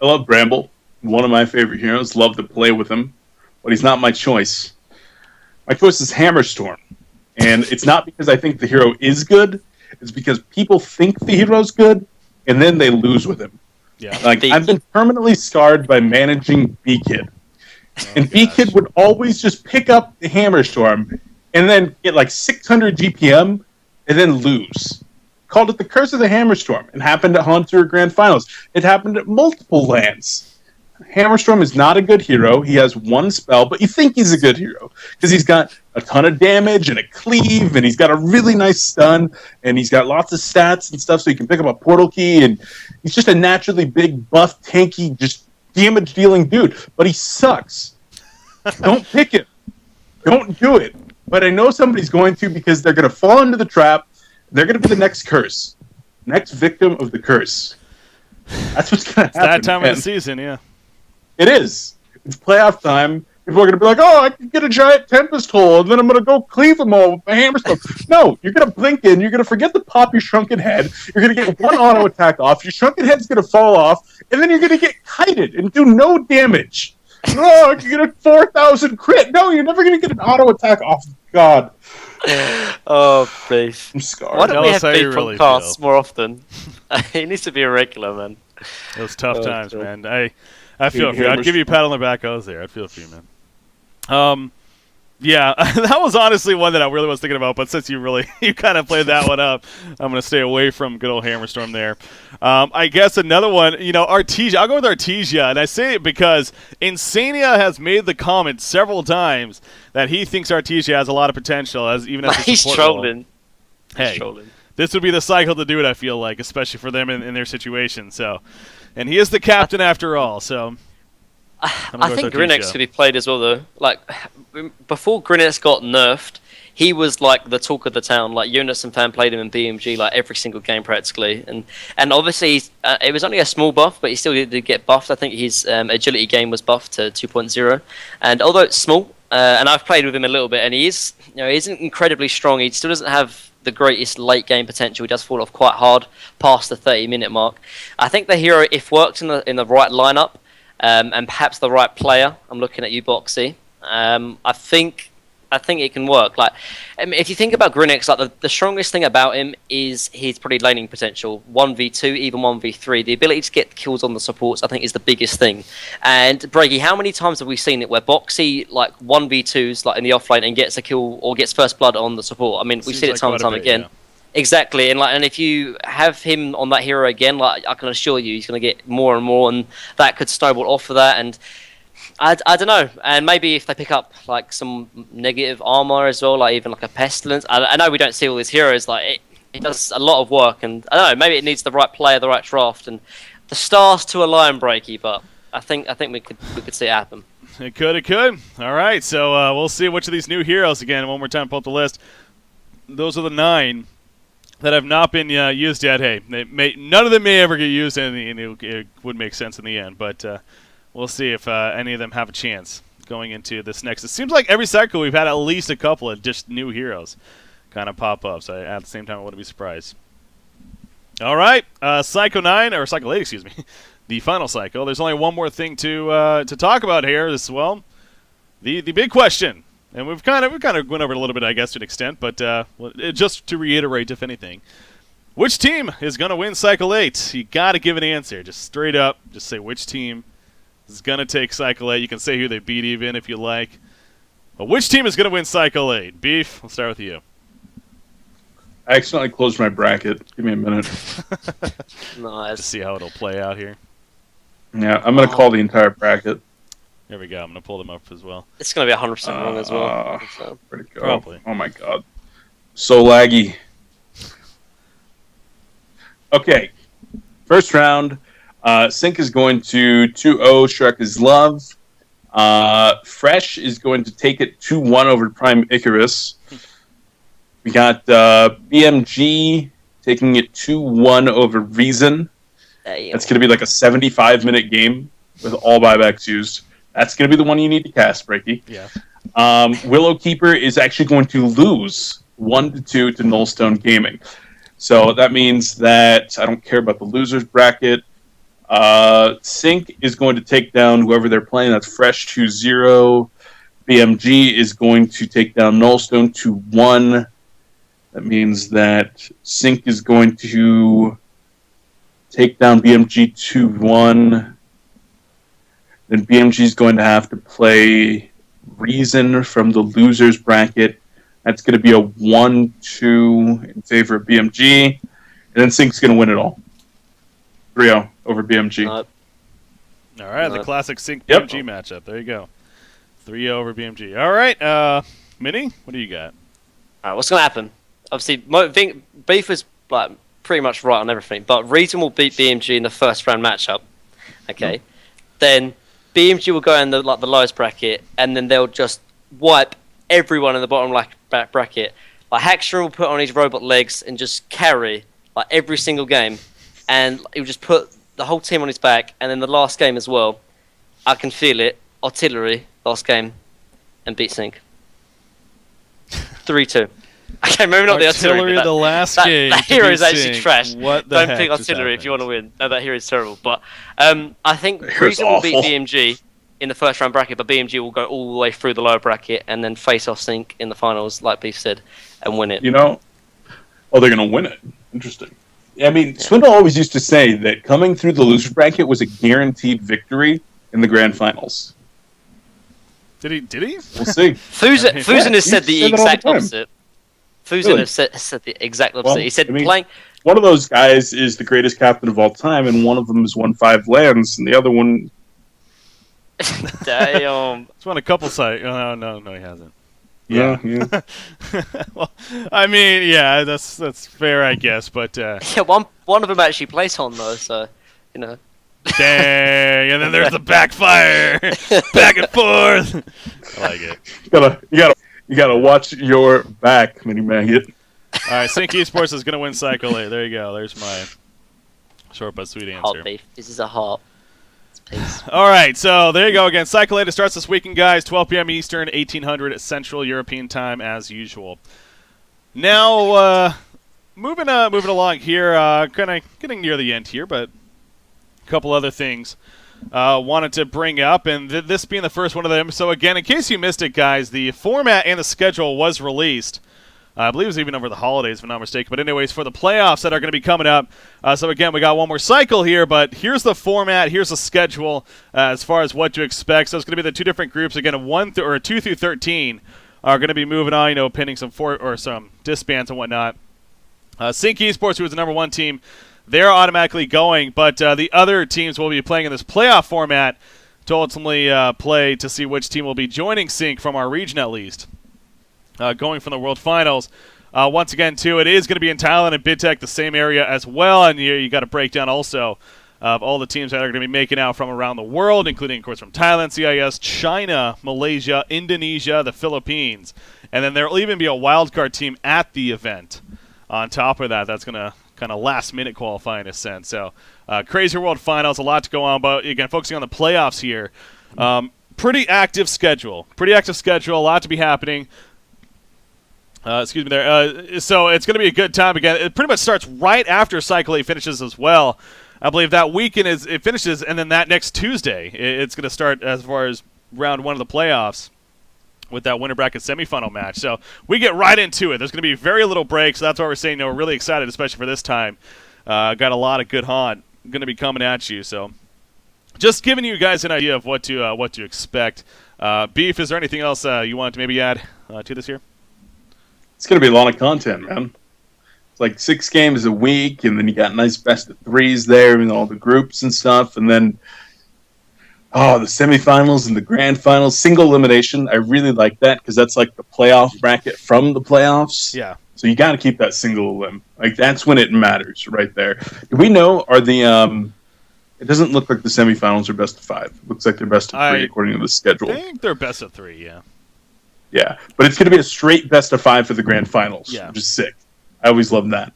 I love Bramble. One of my favorite heroes. Love to play with him, but he's not my choice. My choice is Hammerstorm, and it's not because I think the hero is good. It's because people think the hero's good, and then they lose with him. Yeah, I've been permanently scarred by managing B-Kid. And B-Kid would always just pick up the Hammerstorm and then get 600 GPM and then lose. Called it the curse of the Hammerstorm. It happened at Haunter Grand Finals. It happened at multiple lands. Hammerstorm is not a good hero. He has one spell, but you think he's a good hero because he's got a ton of damage and a cleave, and he's got a really nice stun, and he's got lots of stats and stuff, so he can pick up a portal key, and he's just a naturally big, buff, tanky, just damage-dealing dude. But he sucks. Don't pick him. Don't do it. But I know somebody's going to because they're going to fall into the trap. They're going to be the next curse. Next victim of the curse. That's what's going to happen. It's that time of the season, yeah. It is. It's playoff time. People are going to be like, oh, I can get a giant Tempest Hole, and then I'm going to go cleave them all with my Hammerstorm. No, you're going to blink in. You're going to forget to pop your Shrunken Head. You're going to get one auto attack off. Your Shrunken Head's going to fall off, and then you're going to get kited and do no damage. Oh, I can get a 4,000 crit. No, you're never going to get an auto attack off. God. Oh, please. I'm scarred. Why don't we have big really podcasts more often? He needs to be a regular, man. Those tough times, man. I feel for you. I'd give you a pat on the back. I was there. I'd feel for you, man. Yeah, that was honestly one that I really was thinking about, but since you kind of played that one up, I'm going to stay away from good old Hammerstorm there. I guess another one, Artesia. I'll go with Artesia, and I say it because Insania has made the comment several times that he thinks Artesia has a lot of potential, even as a support role. Hey, this would be the cycle to do it, I feel like, especially for them in their situation. So, and he is the captain after all, so... I think Grinix could be played as well, though. Before Grinix got nerfed, he was the talk of the town. Jonas and Fan played him in BMG every single game practically, and obviously it was only a small buff, but he still did get buffed. I think his agility game was buffed to 2.0, and although it's small, and I've played with him a little bit, and he isn't incredibly strong. He still doesn't have the greatest late game potential. He does fall off quite hard past the 30-minute mark. I think the hero, if worked in the right lineup and perhaps the right player, I'm looking at you, Boxy. I think it can work. Like, I mean, if you think about Grinix, like the strongest thing about him is his probably laning potential. 1v2, even 1v3. The ability to get kills on the supports, I think, is the biggest thing. And Brady, how many times have we seen it where Boxy like 1v2s like in the offlane and gets a kill or gets first blood on the support? I mean, we've seen it time and time again. Yeah. Exactly, and if you have him on that hero again, like I can assure you, he's going to get more and more, and that could snowball off of that. And I don't know, and maybe if they pick up like some negative armor as well, like even like a pestilence. I know we don't see all these heroes, like it does a lot of work, and I don't know, maybe it needs the right player, the right draft, and the stars to align, Breaky. But I think we could see it happen. It could. All right, so we'll see which of these new heroes again. One more time, pull up the list. Those are the 9 that have not been used yet. Hey, none of them may ever get used, and it would make sense in the end, but. We'll see if any of them have a chance going into this next. It seems like every cycle we've had at least a couple of just new heroes kind of pop up. So at the same time, I wouldn't be surprised. All right, Cycle 9 or Cycle 8, excuse me, the final cycle. There's only one more thing to talk about here as well. The big question, and we've kind of went over it a little bit, I guess, to an extent, but just to reiterate, if anything. Which team is going to win Cycle 8? You got to give an answer, just straight up. Just say which team is going to take Cycle 8. You can say who they beat even if you like. But which team is going to win Cycle 8? Beef, we'll start with you. I accidentally closed my bracket. Give me a minute. Nice. To see how it'll play out here. Yeah, I'm going to call the entire bracket. There we go. I'm going to pull them up as well. It's going to be 100% wrong as well. So. Where'd it go? Probably. Oh my god. So laggy. Okay. First round. Sync is going to 2-0 Shrek is Love. Fresh is going to take it 2-1 over Prime Icarus. We got BMG taking it 2-1 over Reason. That's going to be like a 75-minute game with all buybacks used. That's going to be the one you need to cast, Breaky. Yeah. Willow Keeper is actually going to lose 1-2 to Nullstone Gaming. So that means that I don't care about the losers bracket. Sync is going to take down whoever they're playing. That's Fresh 2-0. BMG is going to take down Nullstone 2-1. That means that Sync is going to take down BMG 2-1. Then BMG is going to have to play Reason from the losers bracket. That's going to be a 1-2 in favor of BMG. And then Sync's going to win it all. 3-0 over BMG. All right, the classic Sync BMG matchup. There you go. 3-0 over BMG. All right, Minnie, what do you got? All right, what's going to happen? Obviously, Beef was like pretty much right on everything, but Reason will beat BMG in the first round matchup. Okay, then BMG will go in the lowest bracket, and then they'll just wipe everyone in the bottom bracket. Like Hackstrom will put on his robot legs and just carry like every single game, and he'll just put the whole team on his back. And then the last game as well, I can feel it. Artillery last game, and beat Sync 3-2. Okay, maybe not the artillery. The last game. That hero is actually trash. What the Don't heck pick artillery if you want to win. No, that hero is terrible. But I think Reason will beat BMG in the first round bracket, but BMG will go all the way through the lower bracket and then face off Sync in the finals, like Beef said, and win it. You know, they're going to win it. Interesting. I mean, Swindle always used to say that coming through the loser bracket was a guaranteed victory in the grand finals. Did he? We'll see. Fusen has said the exact opposite. Fusen has said the exact opposite. He said playing. One of those guys is the greatest captain of all time, and one of them has won 5 lands, and the other one. Damn. He's won a couple sites. Oh, no, he hasn't. Yeah. Well, I mean, yeah, that's fair, I guess, but yeah, one of them actually plays on though, so you know. Dang, and then there's the backfire, back and forth. I like it. You gotta watch your back, Mini Maggot. All right, Sync Esports is gonna win Cycle 8. There you go. There's my short but sweet answer. Hot Beef. This is a hot. All right, so there you go again. Cycle 8 starts this weekend, guys. 12 p.m. Eastern, 1800 Central European time, as usual. Now, moving along here, kind of getting near the end here, but a couple other things wanted to bring up, and this being the first one of them. So again, in case you missed it, guys, the format and the schedule was released. I believe it was even over the holidays, if I'm not mistaken. But anyways, for the playoffs that are going to be coming up. So again, we got one more cycle here, but here's the format, here's the schedule as far as what to expect. So it's going to be the two different groups. Again, 2 through 13 are going to be moving on, pending some disbands and whatnot. Sync Esports, who was the number one team, they're automatically going, but the other teams will be playing in this playoff format to ultimately play to see which team will be joining Sync from our region at least. Going from the World Finals. Once again, too, it is going to be in Thailand and BidTech, the same area as well, and you got a breakdown also of all the teams that are going to be making out from around the world, including, of course, from Thailand, CIS, China, Malaysia, Indonesia, the Philippines, and then there will even be a wildcard team at the event. On top of that, that's going to kind of last-minute qualify in a sense. So, crazy World Finals, a lot to go on, but again, focusing on the playoffs here. Pretty active schedule, a lot to be happening. Excuse me there. So it's going to be a good time again. It pretty much starts right after Cycle 8 finishes as well. I believe that weekend it finishes, and then that next Tuesday it's going to start as far as round one of the playoffs with that winter bracket semifinal match. So we get right into it. There's going to be very little break, so that's why we're saying we're really excited, especially for this time. Got a lot of good haunt going to be coming at you. So just giving you guys an idea of what to expect. Beef, is there anything else you want to maybe add to this here? It's going to be a lot of content, man. It's like 6 games a week, and then you got nice best of threes there, and all the groups and stuff, and then the semifinals and the grand finals, single elimination. I really like that because that's like the playoff bracket from the playoffs. Yeah. So you got to keep that single elim. Like that's when it matters, right there. Do we know It doesn't look like the semifinals are best of 5. It looks like they're best of 3 according to the schedule. I think they're best of 3. Yeah. Yeah, but it's going to be a straight best of 5 for the grand finals, which is sick. I always love that.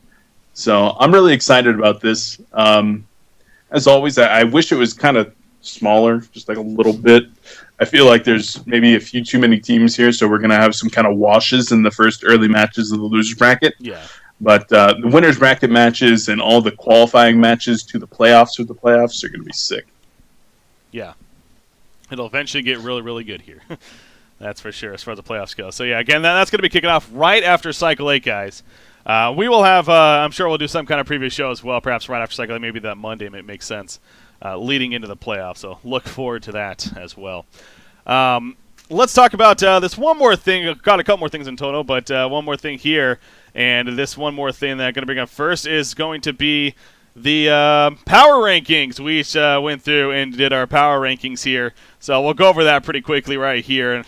So I'm really excited about this. As always, I wish it was kind of smaller, just like a little bit. I feel like there's maybe a few too many teams here, so we're going to have some kind of washes in the first early matches of the losers bracket. Yeah. But the winners bracket matches and all the qualifying matches to the playoffs are going to be sick. Yeah. It'll eventually get really, really good here. That's for sure, as far as the playoffs go. So, yeah, again, that's going to be kicking off right after Cycle 8, guys. We will have, I'm sure we'll do some kind of preview show as well, perhaps right after Cycle 8, maybe that Monday makes sense, leading into the playoffs. So look forward to that as well. Let's talk about this one more thing. I've got a couple more things in total, but one more thing here. And this one more thing that I'm going to bring up first is going to be the power rankings. We went through and did our power rankings here, so we'll go over that pretty quickly right here.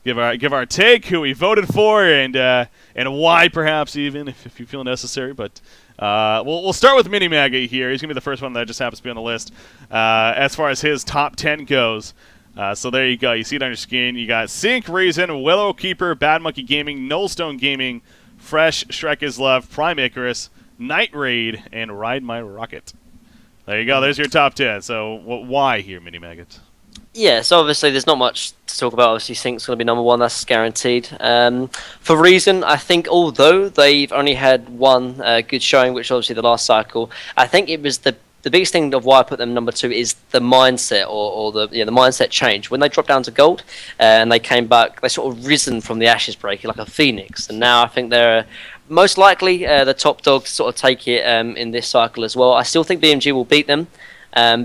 Give our take, who we voted for, and why, perhaps even if you feel necessary. But we'll start with Mini Maggie here. He's gonna be the first one that just happens to be on the list as far as his top 10 goes. So there you go. You see it on your screen. You got Sync, Reason, Willow Keeper, Bad Monkey Gaming, Nullstone Gaming, Fresh, Shrek is Love, Prime Icarus, Night Raid, and Ride My Rocket. There you go. There's your top 10. So why here, Mini Maggot? Yeah, so obviously there's not much to talk about. Obviously Sync's going to be number 1, that's guaranteed. For Reason, I think although they've only had one good showing, which obviously the last cycle, I think it was the biggest thing of why I put them number 2 is the mindset or the mindset change. When they dropped down to gold and they came back, they sort of risen from the ashes break like a phoenix, and now I think they're most likely the top dog to sort of take it in this cycle as well. I still think BMG will beat them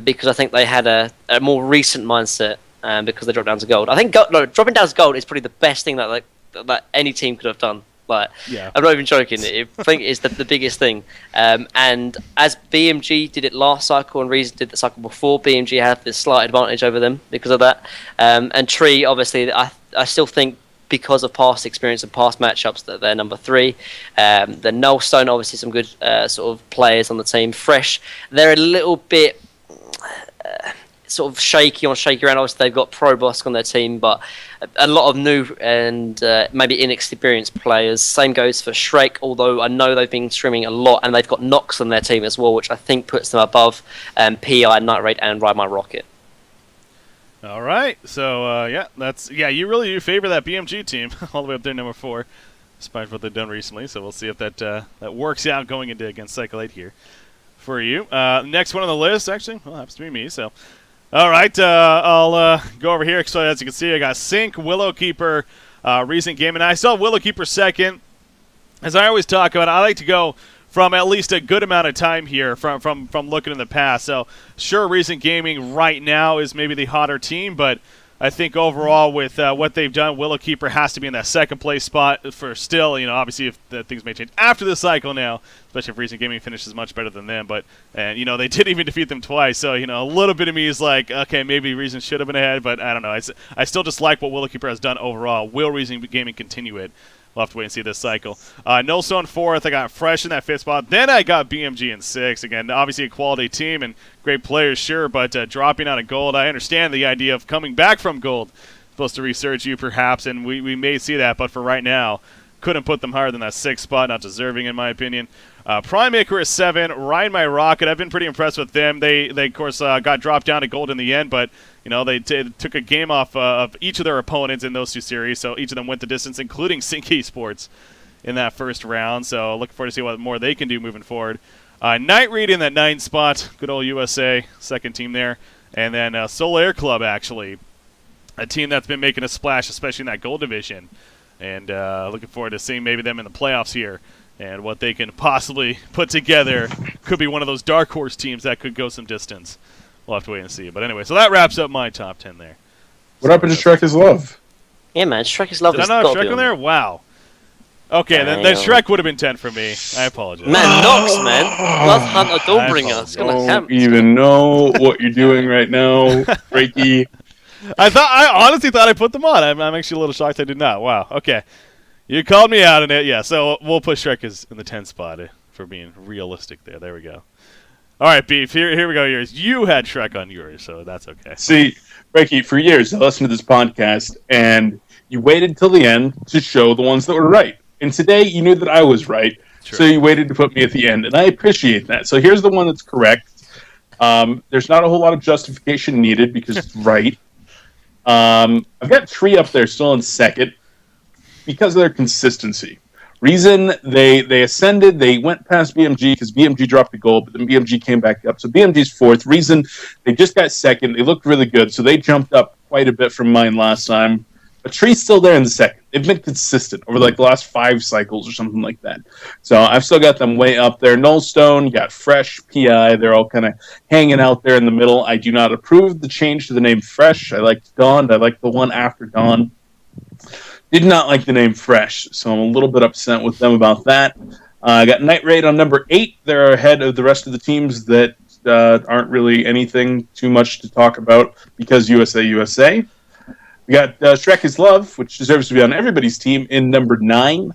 because I think they had a more recent mindset because they dropped down to gold. I think dropping down to gold is probably the best thing that any team could have done. Yeah. I'm not even joking. I think it's the biggest thing. And as BMG did it last cycle and Reason did the cycle before, BMG had this slight advantage over them because of that. And Tree, obviously, I still think because of past experience and past matchups that they're number 3. The Nullstone, obviously, some good sort of players on the team. Fresh, they're a little bit sort of shaky around. Obviously, they've got Pro Bosk on their team, but a lot of new and maybe inexperienced players. Same goes for Shrek, although I know they've been streaming a lot, and they've got Nox on their team as well, which I think puts them above PI, Night Raid, and Ride My Rocket. All right, so you really do favor that BMG team all the way up there, number 4. despite what they've done recently. So we'll see if that works out going into against Cycle 8 here for you. Next one on the list, actually, well, happens to be me. So, all right, I'll go over here. So as you can see, I got Sync, Willowkeeper, recent game, and I still have Willowkeeper second. As I always talk about, I like to go from at least a good amount of time here from looking in the past. So, sure, Recent Gaming right now is maybe the hotter team, but I think overall with what they've done, Willowkeeper has to be in that second place spot for still. Obviously if things may change after this cycle now, especially if Recent Gaming finishes much better than them. But they did even defeat them twice, so a little bit of me is like, okay, maybe Reason should have been ahead, but I don't know. I still just like what Willowkeeper has done overall. Will Reason Gaming continue it? We'll have to wait and see this cycle. Nullstone 4th. I got Fresh in that 5th spot. Then I got BMG in 6th. Again, obviously a quality team and great players, sure, but dropping out of gold. I understand the idea of coming back from gold. Supposed to resurge you, perhaps, and we may see that, but for right now, couldn't put them higher than that 6th spot. Not deserving, in my opinion. Prime Maker is 7. Ride My Rocket. I've been pretty impressed with them. They of course, got dropped down to gold in the end, but they took a game off of each of their opponents in those two series, so each of them went the distance, including Sync Esports in that first round. So looking forward to see what more they can do moving forward. Night Read in that 9th spot. Good old USA, second team there. And then Soul Air Club, actually, a team that's been making a splash, especially in that gold division. And looking forward to seeing maybe them in the playoffs here. And what they can possibly put together could be one of those dark horse teams that could go some distance. We'll have to wait and see. But anyway, so that wraps up my top 10 there. What happened to Shrek is Love? Yeah, man, Shrek is Love. Did I not have Shrek on there? Wow. Okay, then Shrek would have been 10 for me. I apologize. Man, Nox, man. Blood Hunter Dawnbringer. It's gonna camp. Don't even know what you're doing right now, Reiki. I honestly thought I put them on. I'm actually a little shocked I did not. Wow. Okay. You called me out on it. Yeah, so we'll put Shrek as in the 10th spot for being realistic there. There we go. All right, Beef, here we go. Yours. You had Shrek on yours, so that's okay. See, Reiki, for years I listened to this podcast, and you waited till the end to show the ones that were right. And today you knew that I was right, so you waited to put me at the end, and I appreciate that. So here's the one that's correct. There's not a whole lot of justification needed because it's right. I've got 3 up there still in second because of their consistency. Reason they ascended, they went past BMG because BMG dropped the gold, but then BMG came back up. So BMG's 4th. Reason they just got 2nd. They looked really good, so they jumped up quite a bit from mine last time. But Tree's still there in the 2nd. They've been consistent over the last 5 cycles or something like that. So I've still got them way up there. Nullstone, got Fresh, PI. They're all kind of hanging out there in the middle. I do not approve the change to the name Fresh. I liked Dawn. I like the one after Dawn. Did not like the name Fresh, so I'm a little bit upset with them about that. I got Night Raid on number 8. They're ahead of the rest of the teams that aren't really anything too much to talk about because USA. We got Shrek is Love, which deserves to be on everybody's team, in number 9.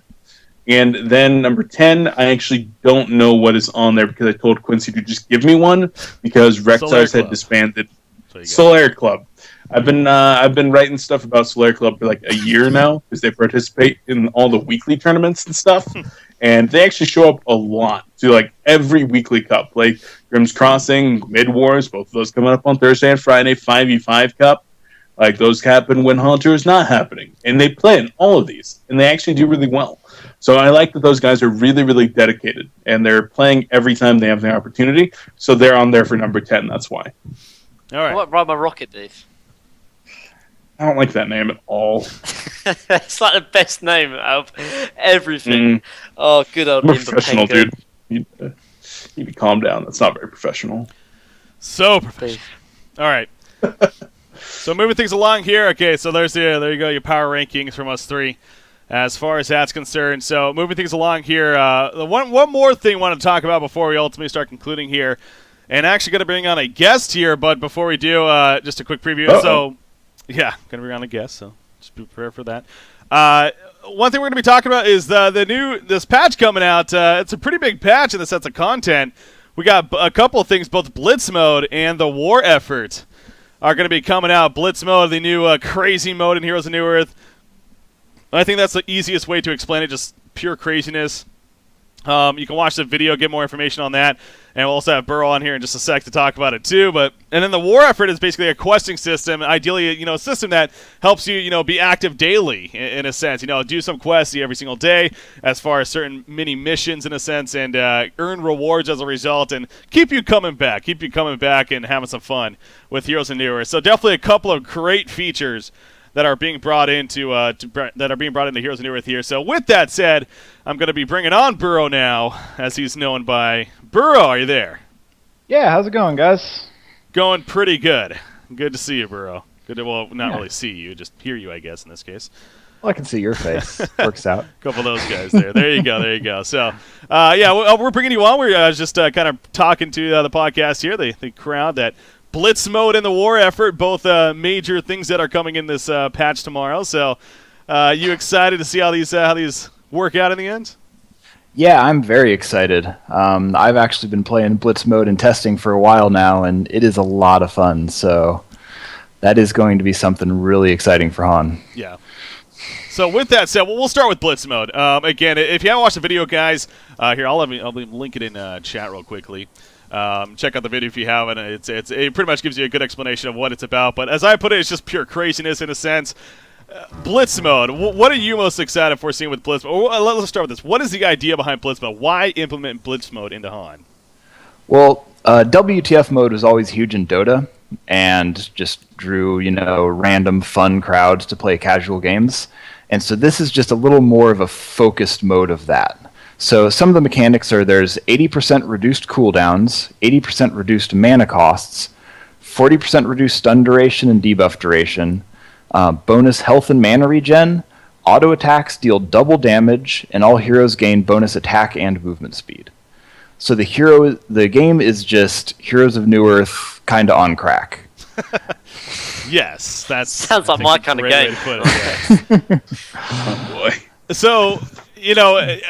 And then number 10, I actually don't know what is on there because I told Quincy to just give me one because Rexars had disbanded. Soul Air Club. I've been writing stuff about Soul Air Club for like a year now because they participate in all the weekly tournaments and stuff, and they actually show up a lot to like every weekly cup, like Grimm's Crossing, Mid Wars, both of those coming up on Thursday and Friday, 5v5 Cup. Like those happen when Hunter is not happening, and they play in all of these, and they actually do really well. So I like that those guys are really, really dedicated, and they're playing every time they have the opportunity. So they're on there for number 10. That's why. All right. What Ride My Rocket, Dave? I don't like that name at all. It's like the best name out of everything. Oh, good old I'm a professional, dude. You need to calm down. That's not very professional. So professional. All right. So moving things along here. Okay, so there you go, your power rankings from us 3 as far as that's concerned. So moving things along here, one more thing I want to talk about before we ultimately start concluding here. And actually going to bring on a guest here, but before we do, just a quick preview. Uh-oh. So, yeah, going to bring on a guest, so just be prepared for that. One thing we're going to be talking about is this patch coming out. It's a pretty big patch in the sense of content. We got a couple of things, both Blitz mode and the War Effort are going to be coming out. Blitz mode, the new crazy mode in Heroes of New Earth. I think that's the easiest way to explain it, just pure craziness. You can watch the video, get more information on that, and we'll also have Burrow on here in just a sec to talk about it too. And then the war effort is basically a questing system, ideally, a system that helps you, be active daily in a sense. Do some quests every single day as far as certain mini missions in a sense, and earn rewards as a result, and keep you coming back and having some fun with Heroes of Newer. So definitely a couple of great features that are being brought into Heroes of Newerth here. So with that said, I'm going to be bringing on Burrow now, as he's known by. Burrow, are you there? Yeah, how's it going, guys? Going pretty good. Good to see you, Burrow. Good to, not really see you, just hear you, I guess, in this case. Well, I can see your face. Works out. A couple of those guys there. There you go. So, we're bringing you on. We're just kind of talking to the podcast here, the crowd that Blitz mode and the war effort, both major things that are coming in this patch tomorrow. So, you excited to see how these work out in the end? Yeah, I'm very excited. I've actually been playing Blitz mode and testing for a while now, and it is a lot of fun. So, that is going to be something really exciting for Han. Yeah. So with that said, we'll start with Blitz mode. Again, if you haven't watched the video, guys, here I'll link it in chat real quickly. Check out the video if you haven't. It pretty much gives you a good explanation of what it's about. But as I put it, it's just pure craziness in a sense. Blitz mode. What are you most excited for seeing with Blitz mode? Let's start with this. What is the idea behind Blitz mode? Why implement Blitz mode into Han? Well, WTF mode was always huge in Dota and just drew, random fun crowds to play casual games. And so this is just a little more of a focused mode of that. So some of the mechanics are there's 80% reduced cooldowns, 80% reduced mana costs, 40% reduced stun duration and debuff duration, bonus health and mana regen, auto attacks deal double damage, and all heroes gain bonus attack and movement speed. So the game is just Heroes of Newerth kind of on crack. Yes, that sounds like my kind of game. Oh boy. So,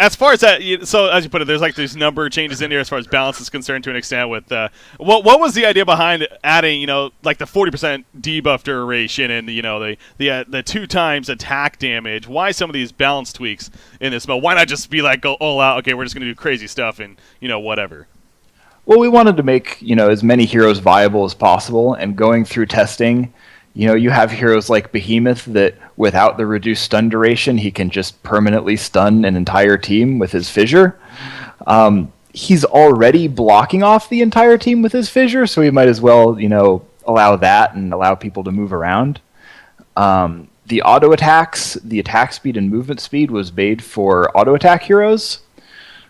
as far as that, so as you put it, there's like these number changes in here as far as balance is concerned to an extent. With what was the idea behind adding, like the 40% debuff duration and the 2 times attack damage? Why some of these balance tweaks in this mode? Why not just be like go all out? Okay, we're just gonna do crazy stuff and whatever. Well, we wanted to make as many heroes viable as possible, and going through testing. You have heroes like Behemoth that without the reduced stun duration, he can just permanently stun an entire team with his fissure. He's already blocking off the entire team with his fissure, so we might as well, allow that and allow people to move around. The auto attacks, the attack speed and movement speed was made for auto attack heroes.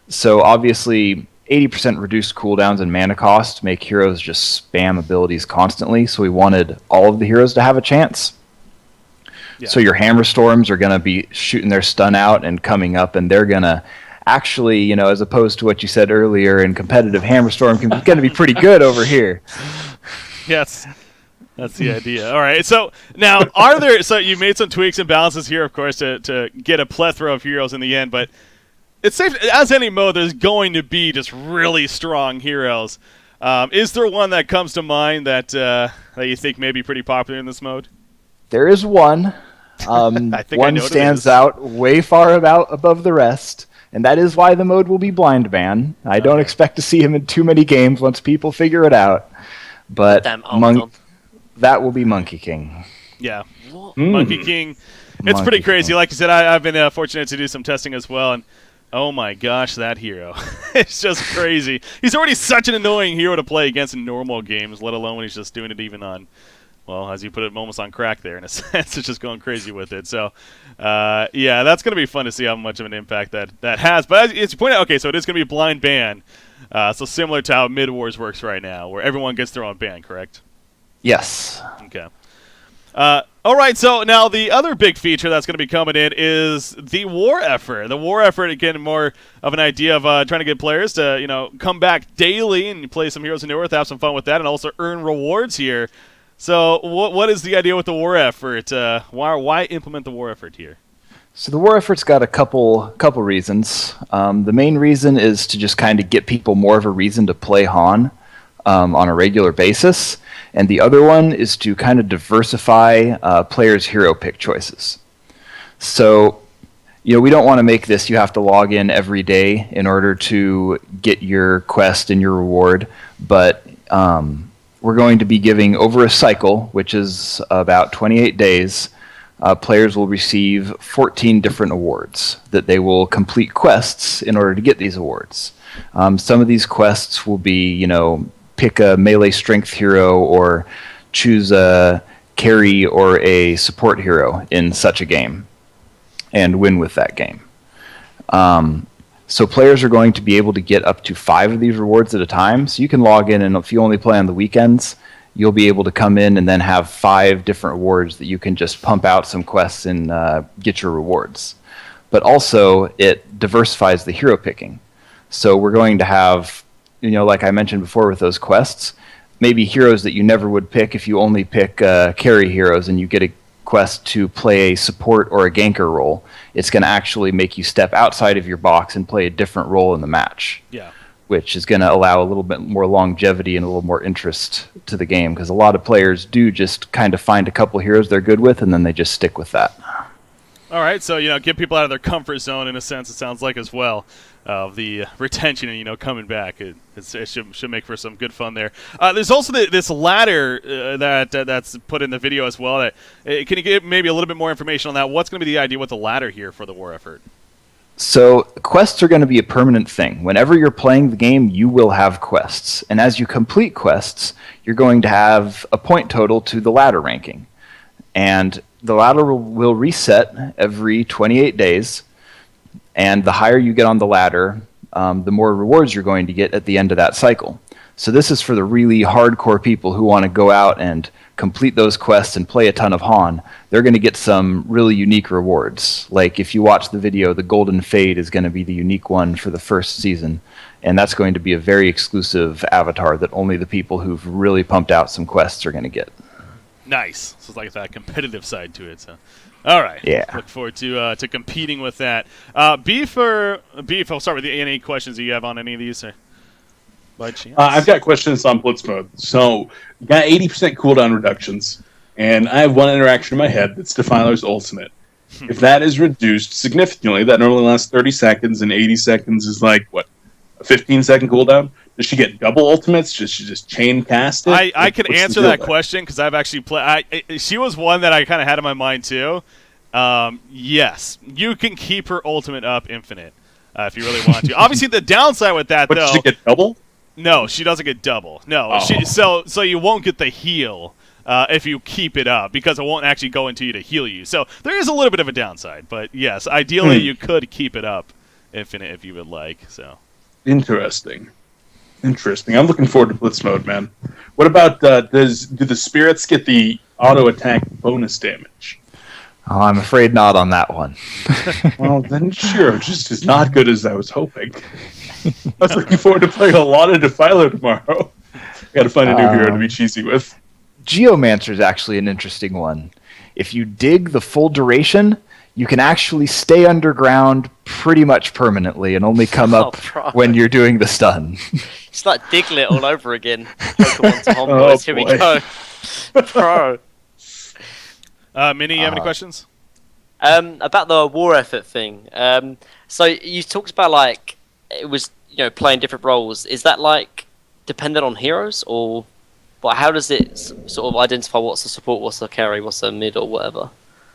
So obviously 80% reduced cooldowns and mana cost make heroes just spam abilities constantly, so we wanted all of the heroes to have a chance. Yeah. So your Hammer Storms are going to be shooting their stun out and coming up, and they're going to actually, as opposed to what you said earlier in competitive, Hammer Storm is going to be pretty good over here. Yes. That's the idea. All right. So now, so you made some tweaks and balances here, of course, to get a plethora of heroes in the end, but it's safe, as any mode, there's going to be just really strong heroes. Is there one that comes to mind that you think may be pretty popular in this mode? There is one. One stands out way far above the rest, and that is why the mode will be blind ban. I don't expect to see him in too many games once people figure it out. But that will be Monkey King. Yeah, Monkey King. It's pretty crazy. Like you said, I've been fortunate to do some testing as well, and oh my gosh, that hero. It's just crazy. He's already such an annoying hero to play against in normal games, let alone when he's just doing it even on, well, as you put it, almost on crack there in a sense. It's just going crazy with it. So, that's going to be fun to see how much of an impact that has. But as you point out, okay, so it is going to be a blind ban. So similar to how Mid-Wars works right now, where everyone gets their own ban, correct? Yes. Okay. All right, so now the other big feature that's going to be coming in is the war effort. The war effort, again, more of an idea of trying to get players to, come back daily and play some Heroes of Newerth, have some fun with that, and also earn rewards here. So what is the idea with the war effort? Why implement the war effort here? So the war effort's got a couple reasons. The main reason is to just kind of get people more of a reason to play Han on a regular basis. And the other one is to kind of diversify players' hero pick choices. So we don't want to make this you have to log in every day in order to get your quest and your reward, but we're going to be giving over a cycle, which is about 28 days, players will receive 14 different awards that they will complete quests in order to get these awards. Some of these quests will be, pick a melee strength hero or choose a carry or a support hero in such a game and win with that game. So players are going to be able to get up to 5 of these rewards at a time. So you can log in, and if you only play on the weekends, you'll be able to come in and then have 5 different awards that you can just pump out some quests and get your rewards. But also, it diversifies the hero picking. So we're going to have, like I mentioned before with those quests, maybe heroes that you never would pick if you only pick carry heroes and you get a quest to play a support or a ganker role. It's going to actually make you step outside of your box and play a different role in the match. Yeah. Which is going to allow a little bit more longevity and a little more interest to the game, because a lot of players do just kind of find a couple heroes they're good with, and then they just stick with that. All right, so get people out of their comfort zone in a sense. It sounds like as well of the retention and it coming back. It should make for some good fun there. There's also this ladder that's put in the video as well. Can you give maybe a little bit more information on that? What's going to be the idea with the ladder here for the war effort? So quests are going to be a permanent thing. Whenever you're playing the game, you will have quests, and as you complete quests, you're going to have a point total to the ladder ranking, and the ladder will reset every 28 days, and the higher you get on the ladder, the more rewards you're going to get at the end of that cycle. So this is for the really hardcore people who want to go out and complete those quests and play a ton of Han. They're going to get some really unique rewards. Like if you watch the video, the Golden Fade is going to be the unique one for the first season, and that's going to be a very exclusive avatar that only the people who've really pumped out some quests are going to get. Nice. So it's like that competitive side to it. So, all right. Yeah. Look forward to competing with that. Beef. I'll start with any questions that you have on any of these, or by chance. I've got questions on Blitz mode. So you got 80% cooldown reductions, and I have one interaction in my head that's Defiler's ultimate. If that is reduced significantly, that normally lasts 30 seconds, and 80 seconds is like what, a 15-second cooldown. Does she get double ultimates? Does she just chain cast it? I can answer that question because I've actually played. She was one that I kind of had in my mind too. Yes, you can keep her ultimate up infinite if you really want to. Obviously, the downside with that, but though, does she get double? No, she doesn't get double. No, so you won't get the heal if you keep it up because it won't actually go into you to heal you. So there is a little bit of a downside, but yes, ideally you could keep it up infinite if you would like. So interesting. I'm looking forward to Blitz mode, man. What about do the spirits get the auto attack bonus damage? Oh, I'm afraid not on that one. Well, then sure, just as not good as I was hoping. I was looking forward to playing a lot of Defiler tomorrow. Got to find a new hero to be cheesy with. Geomancer is actually an interesting one. If you dig the full duration, you can actually stay underground pretty much permanently and only come up when you're doing the stun. It's like Diglett all over again. Pokemon to Homeboys. Here we go. Pro. Minnie, you have any questions? About the war effort thing. So you talked about like it was playing different roles. Is that like dependent on heroes, or how does it sort of identify what's the support, what's the carry, what's the mid, or whatever?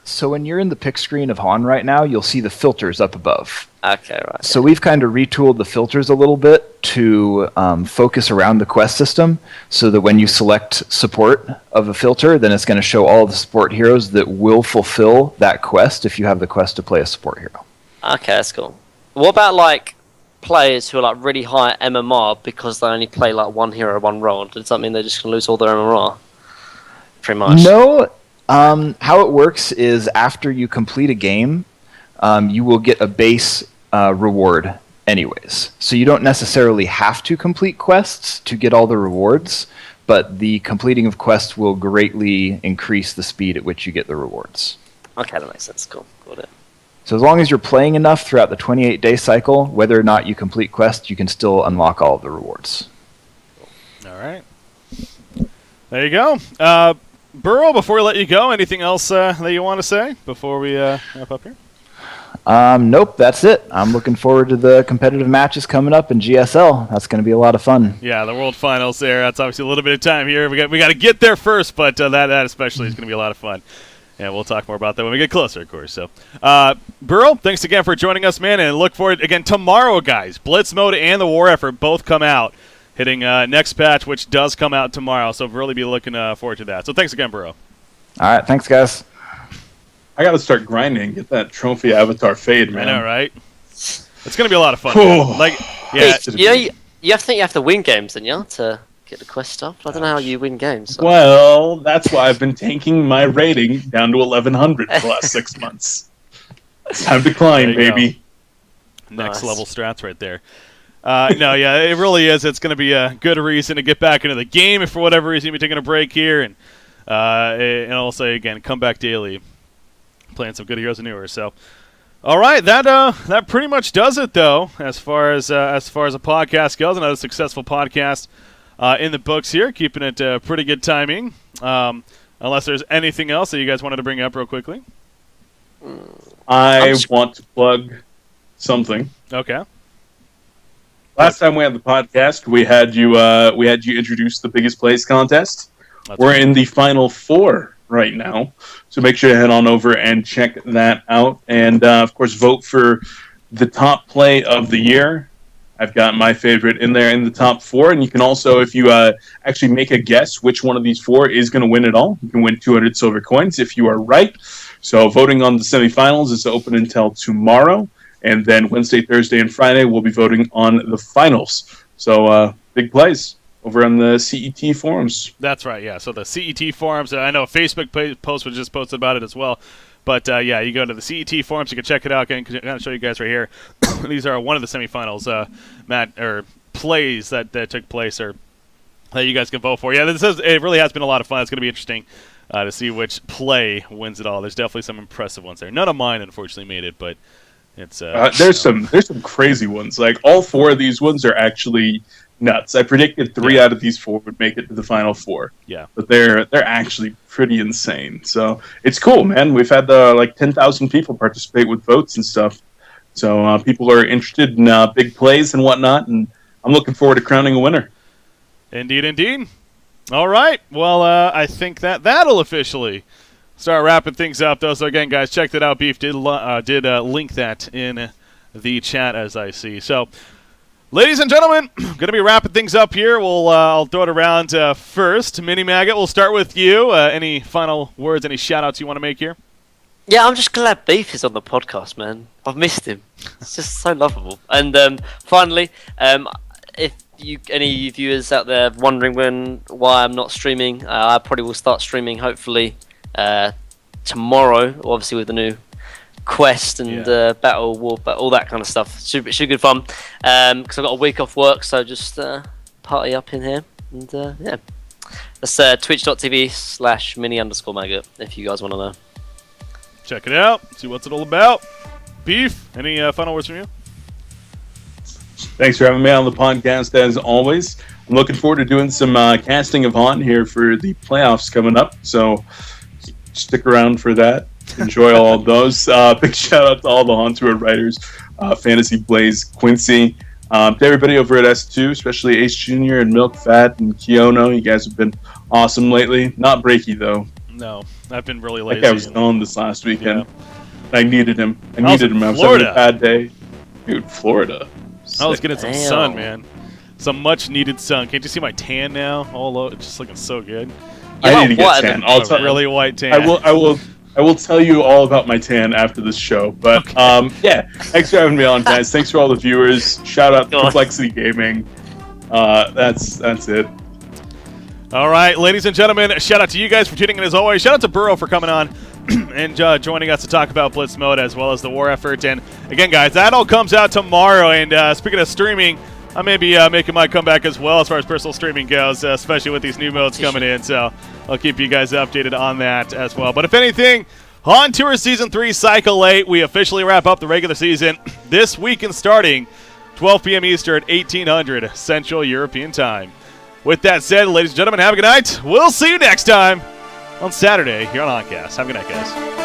So when you're in the pick screen of Han right now, you'll see the filters up above. Okay, right. So we've kind of retooled the filters a little bit to focus around the quest system so that when you select support of a filter, then it's going to show all the support heroes that will fulfill that quest if you have the quest to play a support hero. Okay, that's cool. What about like players who are like really high MMR because they only play like one hero, one role? Does that mean they're just going to lose all their MMR? Pretty much. No. How it works is after you complete a game, you will get a base reward anyways. So you don't necessarily have to complete quests to get all the rewards, but the completing of quests will greatly increase the speed at which you get the rewards. Okay, that makes sense. Cool. Got it. So as long as you're playing enough throughout the 28-day cycle, whether or not you complete quests, you can still unlock all of the rewards. All right. There you go. Burrow, before we let you go, anything else that you want to say before we wrap up here? Nope, that's it. I'm looking forward to the competitive matches coming up in GSL. That's going to be a lot of fun. Yeah, the World Finals there. That's obviously a little bit of time here. We got to get there first, but that especially is going to be a lot of fun. Yeah, we'll talk more about that when we get closer, of course. So, Burrow, thanks again for joining us, man, and look forward again tomorrow, guys. Blitz Mode and the War Effort both come out, hitting next patch, which does come out tomorrow. So, really be looking forward to that. So, thanks again, Burrow. All right, thanks, guys. I got to start grinding, get that trophy avatar fade, man. I know, right? It's going to be a lot of fun. Man. Like, yeah. Hey, you have to win games, don't you, to get the quest stuff? I don't know how you win games. So. Well, that's why I've been tanking my rating down to 1100 for the last 6 months. It's time to climb, baby. Next level strats right there. No, yeah, it really is. It's going to be a good reason to get back into the game if for whatever reason you're taking a break here. And also, again, come back daily. Playing some good Heroes and Newer. So, all right, that pretty much does it though, as far as a podcast goes. Another successful podcast in the books here, keeping it pretty good timing. Unless there's anything else that you guys wanted to bring up real quickly. I want to plug something. Okay. Last time we had the podcast, we had you introduce the Biggest Plays contest. We're in the final 4 right now, so make sure to head on over and check that out, and of course vote for the top play of the year. I've got my favorite in there in the top 4, and you can also, if you actually make a guess which one of these 4 is going to win it all, you can win 200 silver coins if you are right. So voting on the semifinals is open until tomorrow, and then Wednesday, Thursday, and Friday we'll be voting on the finals. So big plays over on the CET forums. That's right, yeah. So the CET forums, I know a Facebook post was just posted about it as well. But, yeah, you go to the CET forums, you can check it out. I can kind of show you guys right here. These are one of the semifinals, plays that took place or that you guys can vote for. Yeah, it really has been a lot of fun. It's going to be interesting to see which play wins it all. There's definitely some impressive ones there. None of mine, unfortunately, made it, but it's... there's some crazy ones. Like, all 4 of these ones are actually... nuts. I predicted 3 out of these 4 would make it to the final 4. Yeah, but they're actually pretty insane. So it's cool, man. We've had like 10,000 people participate with votes and stuff. So people are interested in big plays and whatnot, and I'm looking forward to crowning a winner. Indeed. All right. Well, I think that'll officially start wrapping things up, though. So again, guys, check that out. Beef did link that in the chat as I see. So. Ladies and gentlemen, going to be wrapping things up here. I'll throw it around first. Mini Maggot, we'll start with you. Any final words, any shout-outs you want to make here? Yeah, I'm just glad Beef is on the podcast, man. I've missed him. It's just so lovable. And finally, if any viewers out there wondering why I'm not streaming, I probably will start streaming hopefully tomorrow, obviously with the new quest and battle war, but all that kind of stuff. Should be good fun. Because I've got a week off work, so just party up in here. And yeah, that's twitch.tv/mini_maggot if you guys want to know. Check it out. See what's it all about. Beef, any final words from you? Thanks for having me on the podcast as always. I'm looking forward to doing some casting of Haunt here for the playoffs coming up. So stick around for that. Enjoy all of those. Big shout out to all the Haunt Tour writers, Fantasy Blaze, Quincy, to everybody over at S2, especially Ace Jr. and Milk Fat and Kiono. You guys have been awesome lately. Not Breaky though. No, I've been really lazy. That guy was gone this last weekend. Yeah. I needed him. I was having a bad day. Dude, Florida. I was getting some sun, man. Some much needed sun. Can't you see my tan now? All over, just looking so good. I need to get tan. A really white tan. I will tell you all about my tan after this show. But yeah, thanks for having me on, guys. Thanks for all the viewers. Shout out to Complexity Gaming. That's it. All right, ladies and gentlemen, shout out to you guys for tuning in as always. Shout out to Burrow for coming on and joining us to talk about Blitz Mode as well as the war effort. And again, guys, that all comes out tomorrow. And speaking of streaming, I may be making my comeback as well as far as personal streaming goes, especially with these new modes coming in. So I'll keep you guys updated on that as well. But if anything, on Tour Season 3, Cycle 8, we officially wrap up the regular season this weekend starting 12 p.m. Eastern, 1800 Central European Time. With that said, ladies and gentlemen, have a good night. We'll see you next time on Saturday here on Honcast. Have a good night, guys.